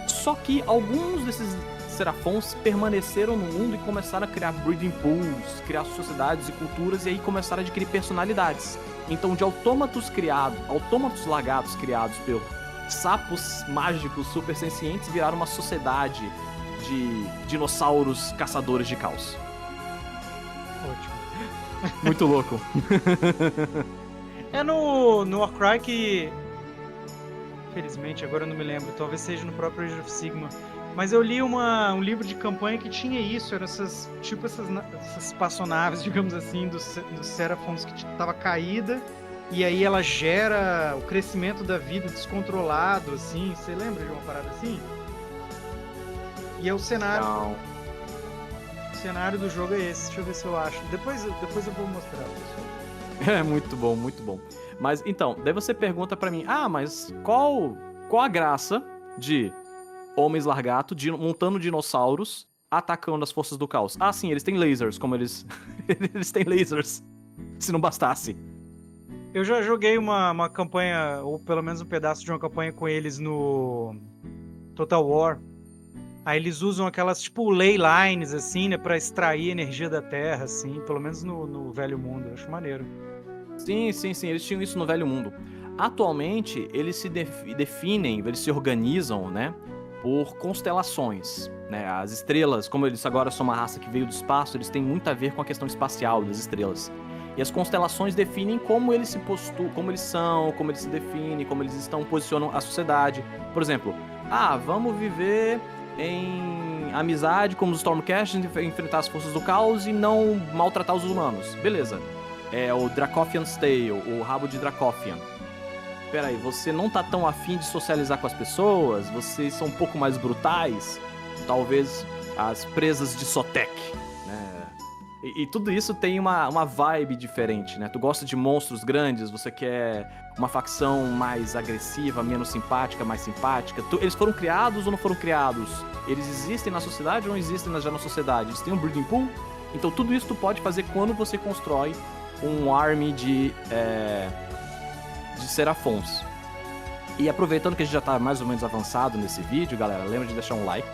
[SPEAKER 2] só que alguns desses serafons permaneceram no mundo e começaram a criar breeding pools, criar sociedades e culturas, e aí começaram a adquirir personalidades. Então, de autômatos lagartos criados por sapos mágicos super sencientes, viraram uma sociedade de dinossauros caçadores de caos.
[SPEAKER 1] Ótimo.
[SPEAKER 2] Muito louco.
[SPEAKER 1] É no Warcry que... Infelizmente, agora eu não me lembro. Talvez seja no próprio Age of Sigmar. Mas eu li um livro de campanha que tinha isso. Eram essas espaçonaves, digamos assim, dos Seraphons que tava caída. E aí ela gera o crescimento da vida descontrolado, assim. Você lembra de uma parada assim? E é o cenário...
[SPEAKER 2] Não.
[SPEAKER 1] O cenário do jogo é esse. Deixa eu ver se eu acho. Depois eu vou mostrar, pessoal.
[SPEAKER 2] É muito bom, muito bom. Mas então, daí você pergunta pra mim, mas qual a graça de homens largato montando dinossauros atacando as forças do caos? Ah, sim, eles têm lasers, como eles eles têm lasers. Se não bastasse.
[SPEAKER 1] Eu já joguei uma campanha, ou pelo menos um pedaço de uma campanha com eles no Total War. Aí eles usam aquelas, tipo, ley lines, assim, né, pra extrair energia da Terra, assim, pelo menos no Velho Mundo. Eu acho maneiro.
[SPEAKER 2] Sim, eles tinham isso no Velho Mundo. Atualmente, eles se definem, eles se organizam, né, por constelações, né, as estrelas, como eles agora são uma raça que veio do espaço, eles têm muito a ver com a questão espacial das estrelas. E as constelações definem como eles se postulam, como eles são, como eles se definem, como eles posicionam a sociedade. Por exemplo, vamos viver em amizade como os Stormcast, enfrentar as forças do caos e não maltratar os humanos. Beleza. É o Dracothian's Tale, o rabo de Dracothian. Peraí, você não tá tão afim de socializar com as pessoas? Vocês são um pouco mais brutais? Talvez as presas de Sotek, né? E tudo isso tem uma vibe diferente, né? Tu gosta de monstros grandes, você quer uma facção mais agressiva, menos simpática, mais simpática. Eles foram criados ou não foram criados? Eles existem na sociedade ou não existem já na sociedade? Eles têm um breeding pool? Então tudo isso tu pode fazer quando você constrói um army de serafons. E aproveitando que a gente já tá mais ou menos avançado nesse vídeo, galera, lembra de deixar um like,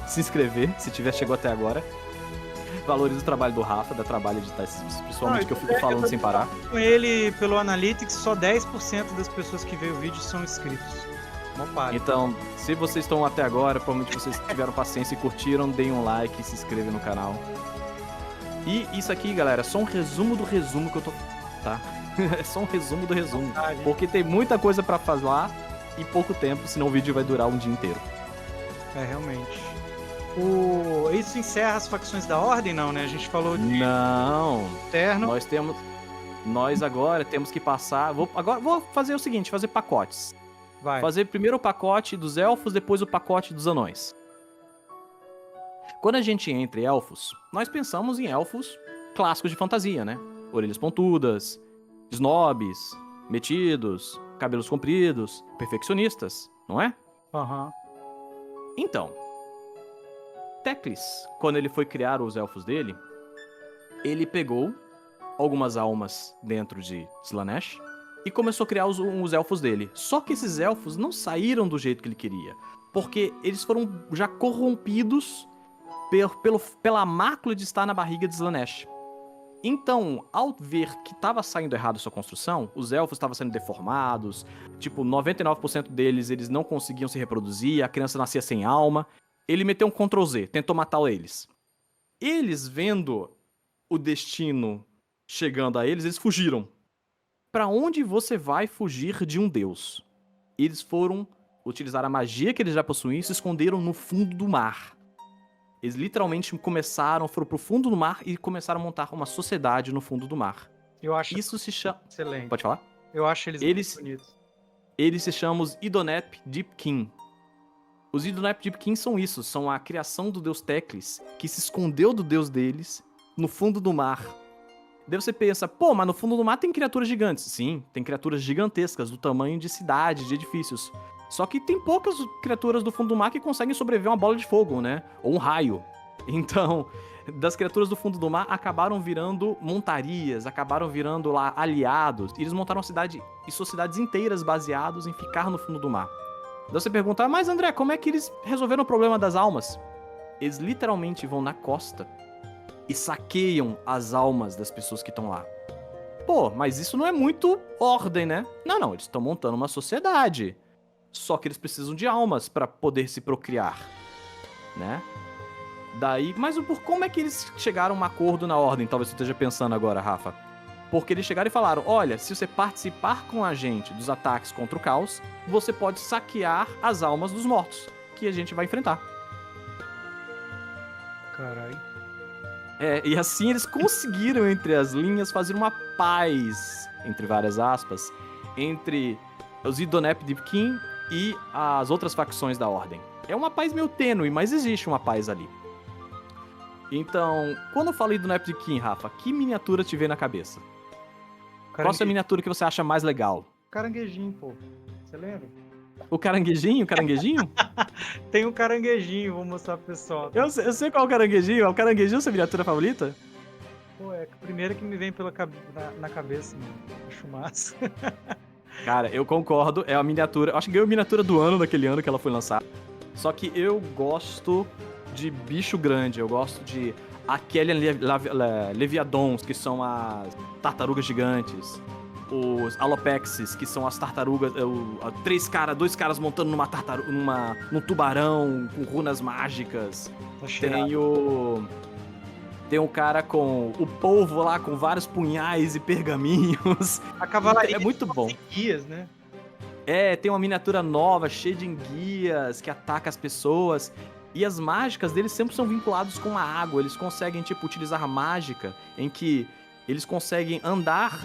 [SPEAKER 2] se inscrever, se chegou até agora. Valoriza o trabalho do Rafa, dá trabalho de editar esses, principalmente que eu fico falando sem parar.
[SPEAKER 1] Com ele, pelo Analytics, só 10% das pessoas que veem o vídeo são inscritos.
[SPEAKER 2] Então, se vocês estão até agora, provavelmente vocês tiveram paciência e curtiram, deem um like e se inscrevam no canal. E isso aqui, galera, é só um resumo do resumo que eu tô... Tá? É só um resumo do resumo. Porque tem muita coisa pra falar e pouco tempo, senão o vídeo vai durar um dia inteiro.
[SPEAKER 1] É, realmente. Isso encerra as facções da Ordem, não, né? A gente falou de...
[SPEAKER 2] Não.
[SPEAKER 1] Terno.
[SPEAKER 2] Nós agora temos que passar... Vou fazer o seguinte, fazer pacotes.
[SPEAKER 1] Vai.
[SPEAKER 2] Fazer primeiro o pacote dos elfos, depois o pacote dos anões. Quando a gente entra em elfos, nós pensamos em elfos clássicos de fantasia, né? Orelhas pontudas, snobs, metidos, cabelos compridos, perfeccionistas, não é?
[SPEAKER 1] Aham.
[SPEAKER 2] Então, Teclis, quando ele foi criar os elfos dele, ele pegou algumas almas dentro de Slaanesh e começou a criar os elfos dele. Só que esses elfos não saíram do jeito que ele queria, porque eles foram já corrompidos pela mácula de estar na barriga de Slaanesh. Então, ao ver que estava saindo errado a sua construção, os elfos estavam sendo deformados, tipo, 99% deles eles não conseguiam se reproduzir, a criança nascia sem alma, ele meteu um Ctrl Z, tentou matar eles. Eles, vendo o destino chegando a eles, eles fugiram. Pra onde você vai fugir de um deus? Eles foram utilizar a magia que eles já possuíam e se esconderam no fundo do mar. Eles literalmente foram pro fundo do mar e começaram a montar uma sociedade no fundo do mar.
[SPEAKER 1] Eu acho
[SPEAKER 2] Isso se chama...
[SPEAKER 1] excelente.
[SPEAKER 2] Pode falar?
[SPEAKER 1] Eu acho eles muito bonitos.
[SPEAKER 2] Eles se chamam os Idonep Deepkin. Os Idonep Deepkin são isso, são a criação do deus Teclis, que se escondeu do deus deles no fundo do mar. Daí você pensa, pô, mas no fundo do mar tem criaturas gigantes. Sim, tem criaturas gigantescas, do tamanho de cidades, de edifícios. Só que tem poucas criaturas do fundo do mar que conseguem sobreviver a uma bola de fogo, né? Ou um raio. Então, das criaturas do fundo do mar acabaram virando montarias, acabaram virando lá aliados. E eles montaram uma cidade e sociedades inteiras baseados em ficar no fundo do mar. Daí você pergunta, mas André, como é que eles resolveram o problema das almas? Eles literalmente vão na costa e saqueiam as almas das pessoas que estão lá. Pô, mas isso não é muito ordem, né? Não, eles estão montando uma sociedade. Só que eles precisam de almas para poder se procriar, né? Daí, mas como é que eles chegaram a um acordo na ordem? Talvez você esteja pensando agora, Rafa. Porque eles chegaram e falaram, olha, se você participar com a gente dos ataques contra o caos, você pode saquear as almas dos mortos, que a gente vai enfrentar.
[SPEAKER 1] Caralho.
[SPEAKER 2] E assim eles conseguiram, entre as linhas, fazer uma paz, entre várias aspas, entre os Idonep Deepkin e as outras facções da Ordem. É uma paz meio tênue, mas existe uma paz ali. Então, quando eu falei do Idonep Deepkin, Rafa, que miniatura te veio na cabeça? Qual é a miniatura que você acha mais legal?
[SPEAKER 1] Caranguejinho, pô. Você lembra?
[SPEAKER 2] O caranguejinho? O caranguejinho?
[SPEAKER 1] Tem um caranguejinho, vou mostrar pro pessoal.
[SPEAKER 2] Eu sei qual é o caranguejinho. É o caranguejinho sua miniatura favorita?
[SPEAKER 1] Pô, é a primeira que me vem na cabeça, mano. Acho massa.
[SPEAKER 2] Cara, eu concordo. É a miniatura. Acho que ganhou a miniatura do ano, daquele ano que ela foi lançada. Só que eu gosto de bicho grande. Eu gosto de aquele Leviadons, que são as tartarugas gigantes. Os Alopexes, que são as tartarugas. Dois caras montando numa tartaruga. Num tubarão com runas mágicas. Tem um cara com o polvo lá com vários punhais e pergaminhos.
[SPEAKER 1] A cavalaria
[SPEAKER 2] é muito bom.
[SPEAKER 1] Guias, né?
[SPEAKER 2] Tem uma miniatura nova, cheia de enguias, que ataca as pessoas. E as mágicas deles sempre são vinculados com a água. Eles conseguem, utilizar mágica em que eles conseguem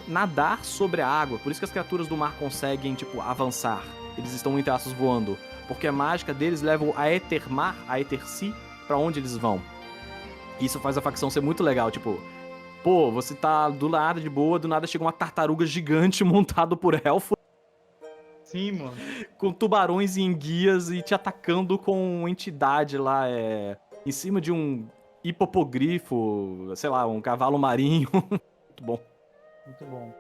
[SPEAKER 2] nadar sobre a água. Por isso que as criaturas do mar conseguem, avançar. Eles estão, entre aspas, voando. Porque a mágica deles leva a Aethermar, a Aethersi, pra onde eles vão. Isso faz a facção ser muito legal, pô, você tá do nada de boa, do nada chega uma tartaruga gigante montado por elfo.
[SPEAKER 1] Sim, mano.
[SPEAKER 2] Com tubarões e enguias e te atacando com uma entidade lá, em cima de um hipopogrifo, sei lá, um cavalo marinho. Muito bom.
[SPEAKER 1] Muito bom.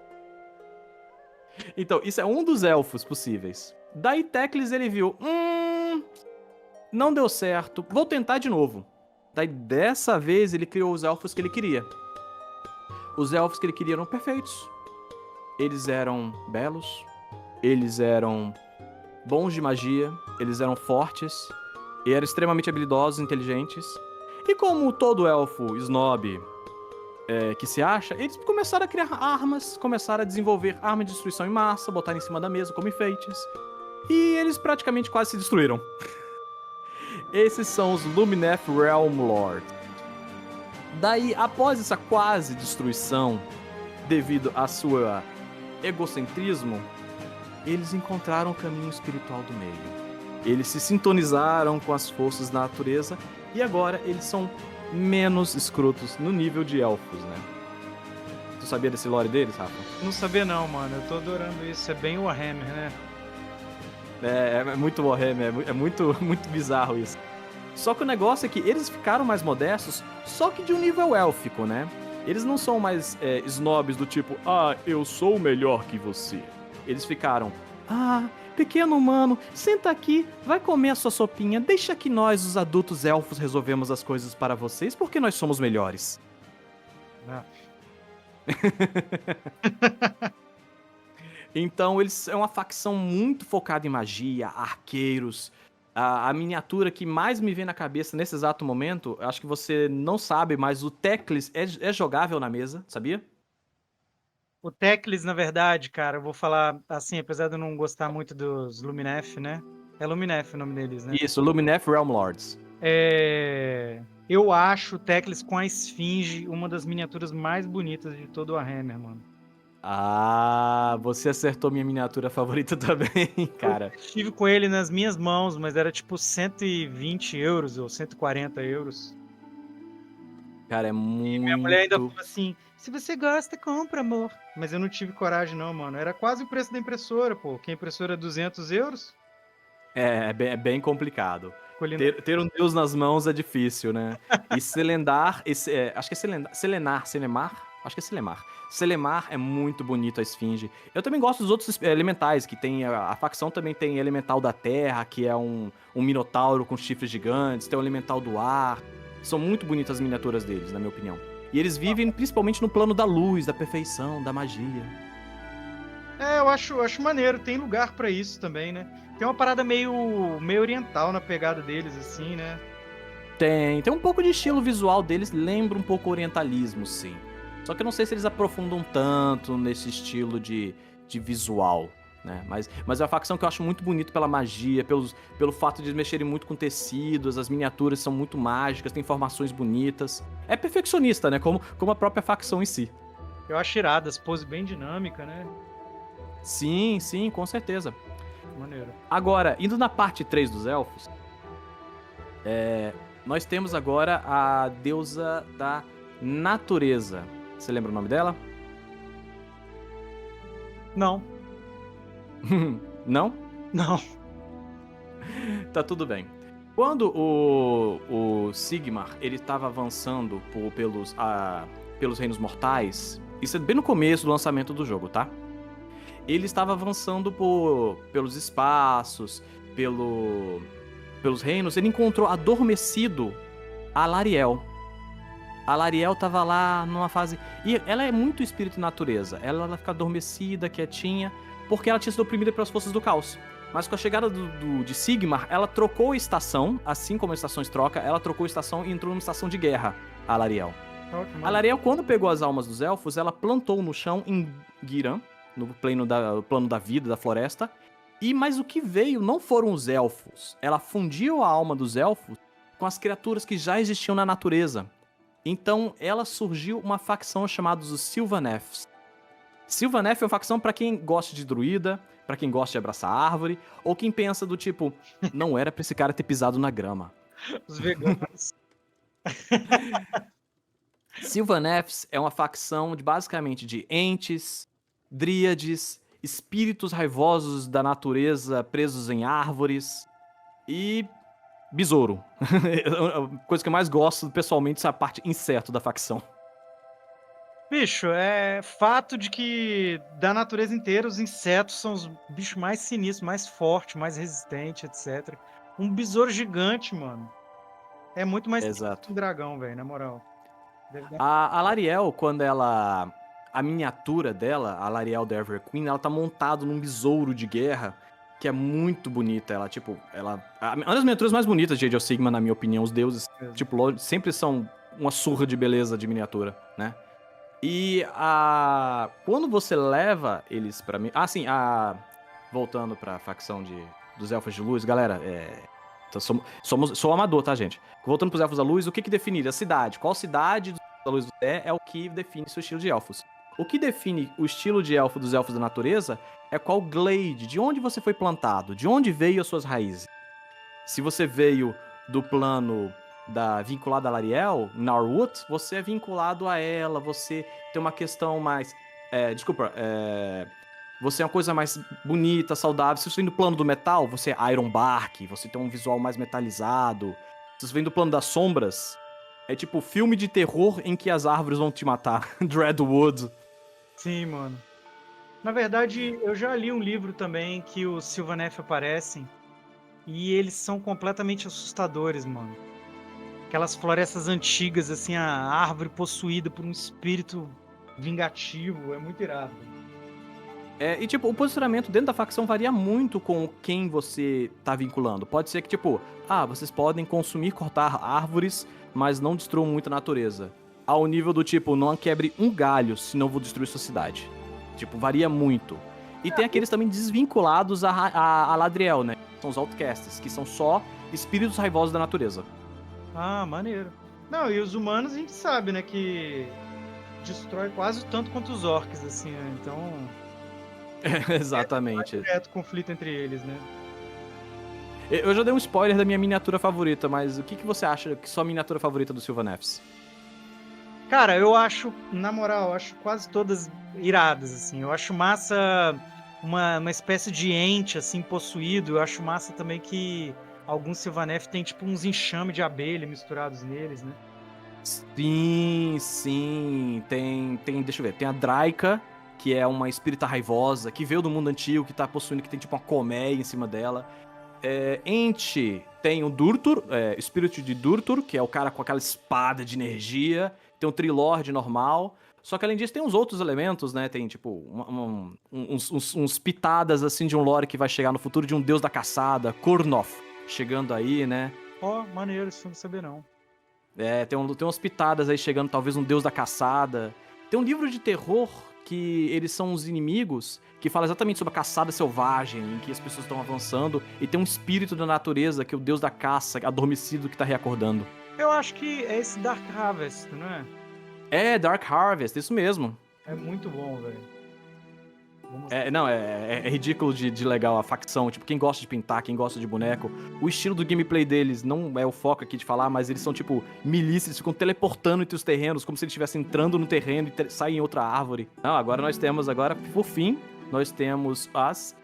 [SPEAKER 2] Então, isso é um dos elfos possíveis. Daí Teclis ele viu, não deu certo, vou tentar de novo. Daí, dessa vez, ele criou os elfos que ele queria. Os elfos que ele queria eram perfeitos. Eles eram belos. Eles eram bons de magia. Eles eram fortes. E eram extremamente habilidosos e inteligentes. E como todo elfo snob que se acha, eles começaram a criar armas. Começaram a desenvolver armas de destruição em massa. Botar em cima da mesa como enfeites. E eles praticamente quase se destruíram. Esses são os Lumineth Realm Lords. Daí, após essa quase destruição, devido a seu egocentrismo, eles encontraram o caminho espiritual do meio. Eles se sintonizaram com as forças da natureza e agora eles são menos escrotos no nível de elfos, né? Tu sabia desse lore deles, Rafa?
[SPEAKER 1] Não sabia não, mano. Eu tô adorando isso. É bem Warhammer, né?
[SPEAKER 2] É muito Warhammer, é muito, muito bizarro isso. Só que o negócio é que eles ficaram mais modestos, só que de um nível élfico, né? Eles não são mais snobs do tipo, eu sou melhor que você. Eles ficaram, pequeno humano, senta aqui, vai comer a sua sopinha, deixa que nós, os adultos elfos, resolvemos as coisas para vocês, porque nós somos melhores. Então, eles é uma facção muito focada em magia, arqueiros. A miniatura que mais me vem na cabeça nesse exato momento, acho que você não sabe, mas o Teclis é jogável na mesa, sabia?
[SPEAKER 1] O Teclis, na verdade, cara, eu vou falar assim, apesar de eu não gostar muito dos Lumineth, né? É Lumineth o nome deles, né?
[SPEAKER 2] Isso, Lumineth Realm Lords.
[SPEAKER 1] Eu acho o Teclis com a Esfinge uma das miniaturas mais bonitas de todo o Warhammer, mano.
[SPEAKER 2] Ah, você acertou minha miniatura favorita também,
[SPEAKER 1] Eu
[SPEAKER 2] cara.
[SPEAKER 1] estive com ele nas minhas mãos, mas era tipo 120 euros ou 140 euros.
[SPEAKER 2] Cara, é
[SPEAKER 1] Minha mulher ainda
[SPEAKER 2] muito.
[SPEAKER 1] falou assim: se você gosta, compra, amor. Mas eu não tive coragem, não, mano. Era quase o preço da impressora, pô. Que a impressora é 200 euros.
[SPEAKER 2] É bem complicado.
[SPEAKER 1] Escolhi não.
[SPEAKER 2] Ter um deus nas mãos é difícil, né? E Selendar, acho que é Selemar, acho que é Selemar. Selemar é muito bonito a esfinge. Eu também gosto dos outros elementais, que tem a facção também tem elemental da terra, que é um minotauro com chifres gigantes, tem o elemental do ar. São muito bonitas as miniaturas deles, na minha opinião. E eles vivem principalmente no plano da luz, da perfeição, da magia.
[SPEAKER 1] Eu acho maneiro. Tem lugar pra isso também, né? Tem uma parada meio oriental na pegada deles, assim, né?
[SPEAKER 2] Tem um pouco de estilo visual deles, lembra um pouco orientalismo, sim. Só que eu não sei se eles aprofundam tanto nesse estilo de visual, né? Mas é uma facção que eu acho muito bonito pela magia, pelo fato de eles mexerem muito com tecidos, as miniaturas são muito mágicas, tem formações bonitas. É perfeccionista, né? Como a própria facção em si.
[SPEAKER 1] Eu acho irado, as poses bem dinâmica, né?
[SPEAKER 2] Sim, sim, com certeza.
[SPEAKER 1] Maneiro.
[SPEAKER 2] Agora, indo na parte 3 dos elfos, nós temos agora a deusa da natureza. Você lembra o nome dela?
[SPEAKER 1] Não,
[SPEAKER 2] Não?
[SPEAKER 1] não.
[SPEAKER 2] Tá tudo bem. Quando o Sigmar ele estava avançando pelos reinos mortais, isso é bem no começo do lançamento do jogo, tá? Ele estava avançando pelos espaços, pelos reinos, ele encontrou adormecido a Lariel. A Lariel tava lá numa fase. E ela é muito espírito e natureza. Ela fica adormecida, quietinha, porque ela tinha sido oprimida pelas forças do caos. Mas com a chegada de Sigmar, ela trocou a estação, assim como as estações trocam, ela trocou a estação e entrou numa estação de guerra, a Lariel.
[SPEAKER 1] Oh, que
[SPEAKER 2] A
[SPEAKER 1] maneiro.
[SPEAKER 2] Lariel, quando pegou as almas dos elfos, ela plantou no chão em Giran, no plano da vida, da floresta. Mas o que veio não foram os elfos. Ela fundiu a alma dos elfos com as criaturas que já existiam na natureza. Então, ela surgiu uma facção chamada os Sylvaneths. Sylvaneth é uma facção pra quem gosta de druida, pra quem gosta de abraçar árvore, ou quem pensa do tipo, não era pra esse cara ter pisado na grama.
[SPEAKER 1] Os veganos.
[SPEAKER 2] Sylvaneths é uma facção basicamente de entes, dríades, espíritos raivosos da natureza presos em árvores e besouro. A coisa que eu mais gosto pessoalmente é a parte inseto da facção.
[SPEAKER 1] Bicho, é fato de que da natureza inteira os insetos são os bichos mais sinistros, mais fortes, mais resistentes, etc. Um besouro gigante, mano. É muito mais sinistro que
[SPEAKER 2] Exato.
[SPEAKER 1] um dragão, velho, na moral. Deve dar...
[SPEAKER 2] A Lariel, quando ela. A miniatura dela, a Lariel da Ever Queen, ela tá montada num besouro de guerra que é muito bonita. Ela, tipo, uma das miniaturas mais bonitas de Age of Sigmar, na minha opinião. Os deuses, tipo, sempre são uma surra de beleza de miniatura, né? E quando você leva eles pra mim. Ah, sim, voltando pra facção dos Elfos de Luz, galera, então sou amador, tá, gente? Voltando pros Elfos da Luz, o que define? A cidade. Qual cidade da Luz é o que define seu estilo de elfos. O que define o estilo de elfo dos Elfos da Natureza é qual glade, de onde você foi plantado, de onde veio as suas raízes. Se você veio do plano vinculado a Lariel, Narwood, você é vinculado a ela, você tem uma questão mais... você é uma coisa mais bonita, saudável. Se você vem do plano do metal, você é Ironbark, você tem um visual mais metalizado. Se você vem do plano das sombras, é tipo filme de terror em que as árvores vão te matar. Dreadwood.
[SPEAKER 1] Sim, mano. Na verdade, eu já li um livro também que os Sylvaneth aparecem e eles são completamente assustadores, mano. Aquelas florestas antigas, assim, a árvore possuída por um espírito vingativo, é muito irado.
[SPEAKER 2] E tipo, o posicionamento dentro da facção varia muito com quem você tá vinculando. Pode ser que, tipo, vocês podem consumir, cortar árvores, mas não destruam muito a natureza. Ao nível do tipo, não quebre um galho, senão vou destruir sua cidade. Tipo, varia muito. E tem aqueles também desvinculados a Ladriel, né? São os Outcasts, que são só espíritos raivosos da natureza.
[SPEAKER 1] Ah, maneiro. Não, e os humanos a gente sabe, né, que destrói quase tanto quanto os orcs, assim, né? Então,
[SPEAKER 2] Exatamente.
[SPEAKER 1] direto conflito entre eles, né?
[SPEAKER 2] Eu já dei um spoiler da minha miniatura favorita, mas o que você acha que sua miniatura favorita do Sylvaneths?
[SPEAKER 1] Cara, eu acho, na moral, eu acho quase todas iradas, assim. Eu acho massa uma espécie de ente, assim, possuído. Eu acho massa também que alguns Sylvaneth tem, tipo, uns enxames de abelha misturados neles, né?
[SPEAKER 2] Sim, sim. Deixa eu ver. Tem a Draika, que é uma espírita raivosa, que veio do mundo antigo, que tá possuindo, que tem tipo uma colmeia em cima dela. Ente, tem o Durtur, espírito de Durtur, que é o cara com aquela espada de energia. Tem o Trilord normal. Só que além disso tem uns outros elementos, né? Tem tipo uns pitadas assim de um lore que vai chegar no futuro de um deus da caçada, Kurnoth, chegando aí, né?
[SPEAKER 1] Ó, maneiro, isso eu não sabia não.
[SPEAKER 2] Tem umas pitadas aí chegando, talvez um deus da caçada. Tem um livro de terror que eles são os inimigos, que fala exatamente sobre a caçada selvagem, em que as pessoas estão avançando, e tem um espírito da natureza, que é o deus da caça, adormecido, que tá reacordando.
[SPEAKER 1] Eu acho que é esse Dark Harvest, não é?
[SPEAKER 2] Dark Harvest, isso mesmo.
[SPEAKER 1] É muito bom, velho.
[SPEAKER 2] Não, é ridículo de legal a facção. Tipo, quem gosta de pintar, quem gosta de boneco. O estilo do gameplay deles não é o foco aqui de falar, mas eles são tipo milícias, eles ficam teleportando entre os terrenos, como se eles estivessem entrando no terreno e saem em outra árvore. Não, por fim, nós temos as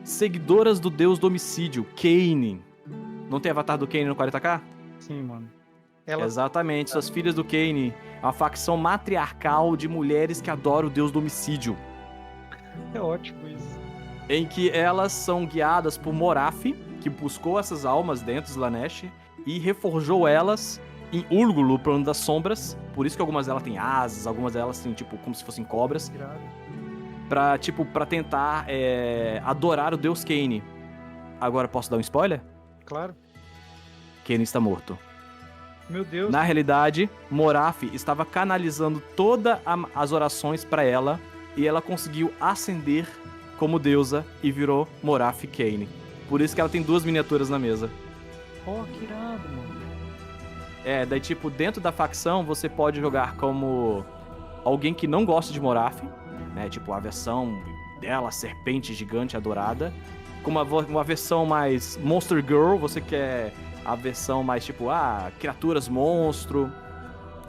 [SPEAKER 2] seguidoras do deus do homicídio, Kaine. Não tem avatar do Kaine no 40k?
[SPEAKER 1] Sim, mano.
[SPEAKER 2] Exatamente, suas filhas do Kaine. É uma facção matriarcal de mulheres que adoram o deus do homicídio.
[SPEAKER 1] É ótimo isso.
[SPEAKER 2] Em que elas são guiadas por Morath, que buscou essas almas dentro de Slaanesh e reforjou elas em Urgulu, plano das sombras. Por isso que algumas delas têm asas, algumas delas têm, tipo, como se fossem cobras.
[SPEAKER 1] Irado.
[SPEAKER 2] Pra tentar adorar o deus Kaine. Agora, posso dar um spoiler?
[SPEAKER 1] Claro.
[SPEAKER 2] Kaine está morto.
[SPEAKER 1] Meu Deus.
[SPEAKER 2] Na realidade, Morath estava canalizando todas as orações para ela e ela conseguiu ascender como deusa e virou Morath Kaine. Por isso que ela tem 2 miniaturas na mesa.
[SPEAKER 1] Pô, que irado, mano.
[SPEAKER 2] Daí tipo, dentro da facção você pode jogar como alguém que não gosta de Morath, né? Tipo, a versão dela, serpente gigante adorada. Com uma versão mais Monster Girl, você quer a versão mais tipo, criaturas monstro.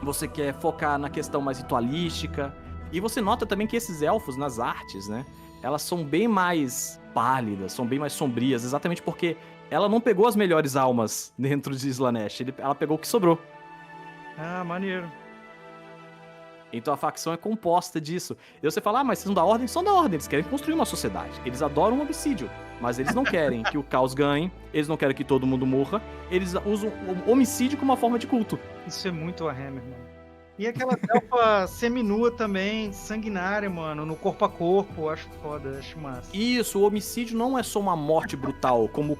[SPEAKER 2] Você quer focar na questão mais ritualística. E você nota também que esses elfos nas artes, né? Elas são bem mais pálidas, são bem mais sombrias, exatamente porque ela não pegou as melhores almas dentro de Slaanesh, ela pegou o que sobrou.
[SPEAKER 1] Ah, maneiro.
[SPEAKER 2] Então a facção é composta disso. E você fala, mas vocês são da Ordem? São da Ordem, eles querem construir uma sociedade. Eles adoram o homicídio, mas eles não querem que o caos ganhe, eles não querem que todo mundo morra, eles usam o homicídio como uma forma de culto.
[SPEAKER 1] Isso é muito Warhammer, mano. E aquela elfa seminua também, sanguinária, mano, no corpo a corpo, acho foda, acho massa.
[SPEAKER 2] Isso, o homicídio não é só uma morte brutal, como o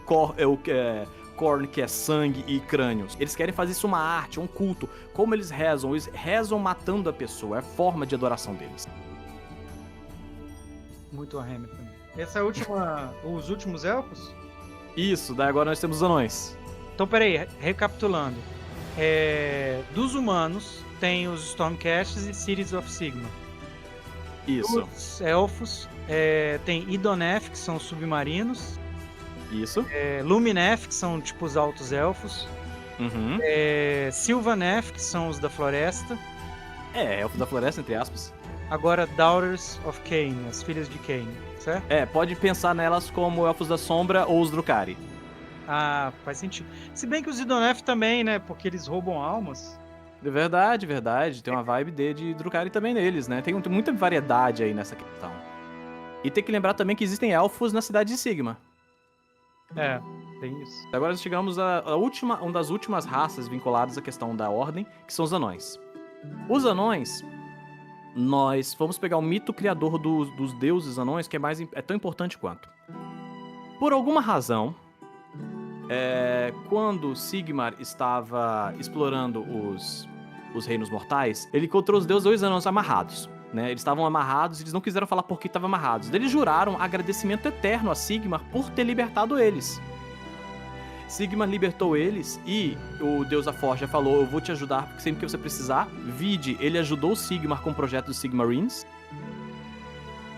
[SPEAKER 2] Khorne, que é sangue e crânios. Eles querem fazer isso uma arte, um culto. Como eles rezam matando a pessoa, é a forma de adoração deles.
[SPEAKER 1] Muito Warhammer também. Essa é a última, os últimos elfos?
[SPEAKER 2] Isso, daí agora nós temos os anões.
[SPEAKER 1] Então, peraí, recapitulando. Dos humanos, tem os Stormcasts e Cities of Sigmar.
[SPEAKER 2] Isso.
[SPEAKER 1] Os elfos, tem Idoneth, que são os submarinos.
[SPEAKER 2] Isso.
[SPEAKER 1] Lumineth, que são tipo os altos elfos.
[SPEAKER 2] Uhum.
[SPEAKER 1] Sylvaneth, que são os da floresta.
[SPEAKER 2] Elfos da floresta, entre aspas.
[SPEAKER 1] Agora, Daughters of Cain, as filhas de Cain, certo?
[SPEAKER 2] Pode pensar nelas como elfos da sombra ou os Drukhari.
[SPEAKER 1] Ah, faz sentido. Se bem que os Idoneth também, né? Porque eles roubam almas.
[SPEAKER 2] Verdade. Tem uma vibe de Drukhari também neles, né? Tem muita variedade aí nessa questão. E tem que lembrar também que existem elfos na cidade de Sigma.
[SPEAKER 1] Tem isso.
[SPEAKER 2] Agora chegamos uma das últimas raças vinculadas à questão da ordem, que são os anões. Os anões, nós vamos pegar o mito criador dos deuses anões, que é tão importante quanto. Por alguma razão, quando Sigmar estava explorando os reinos mortais, ele encontrou os 2 anões amarrados né? Eles estavam amarrados e eles não quiseram falar por que estavam amarrados. Eles juraram agradecimento eterno a Sigmar por ter libertado eles. Sigmar libertou eles e o Deus da Forja falou: eu vou te ajudar sempre que você precisar. Vide, ele ajudou o Sigmar com o projeto dos Sigmarines.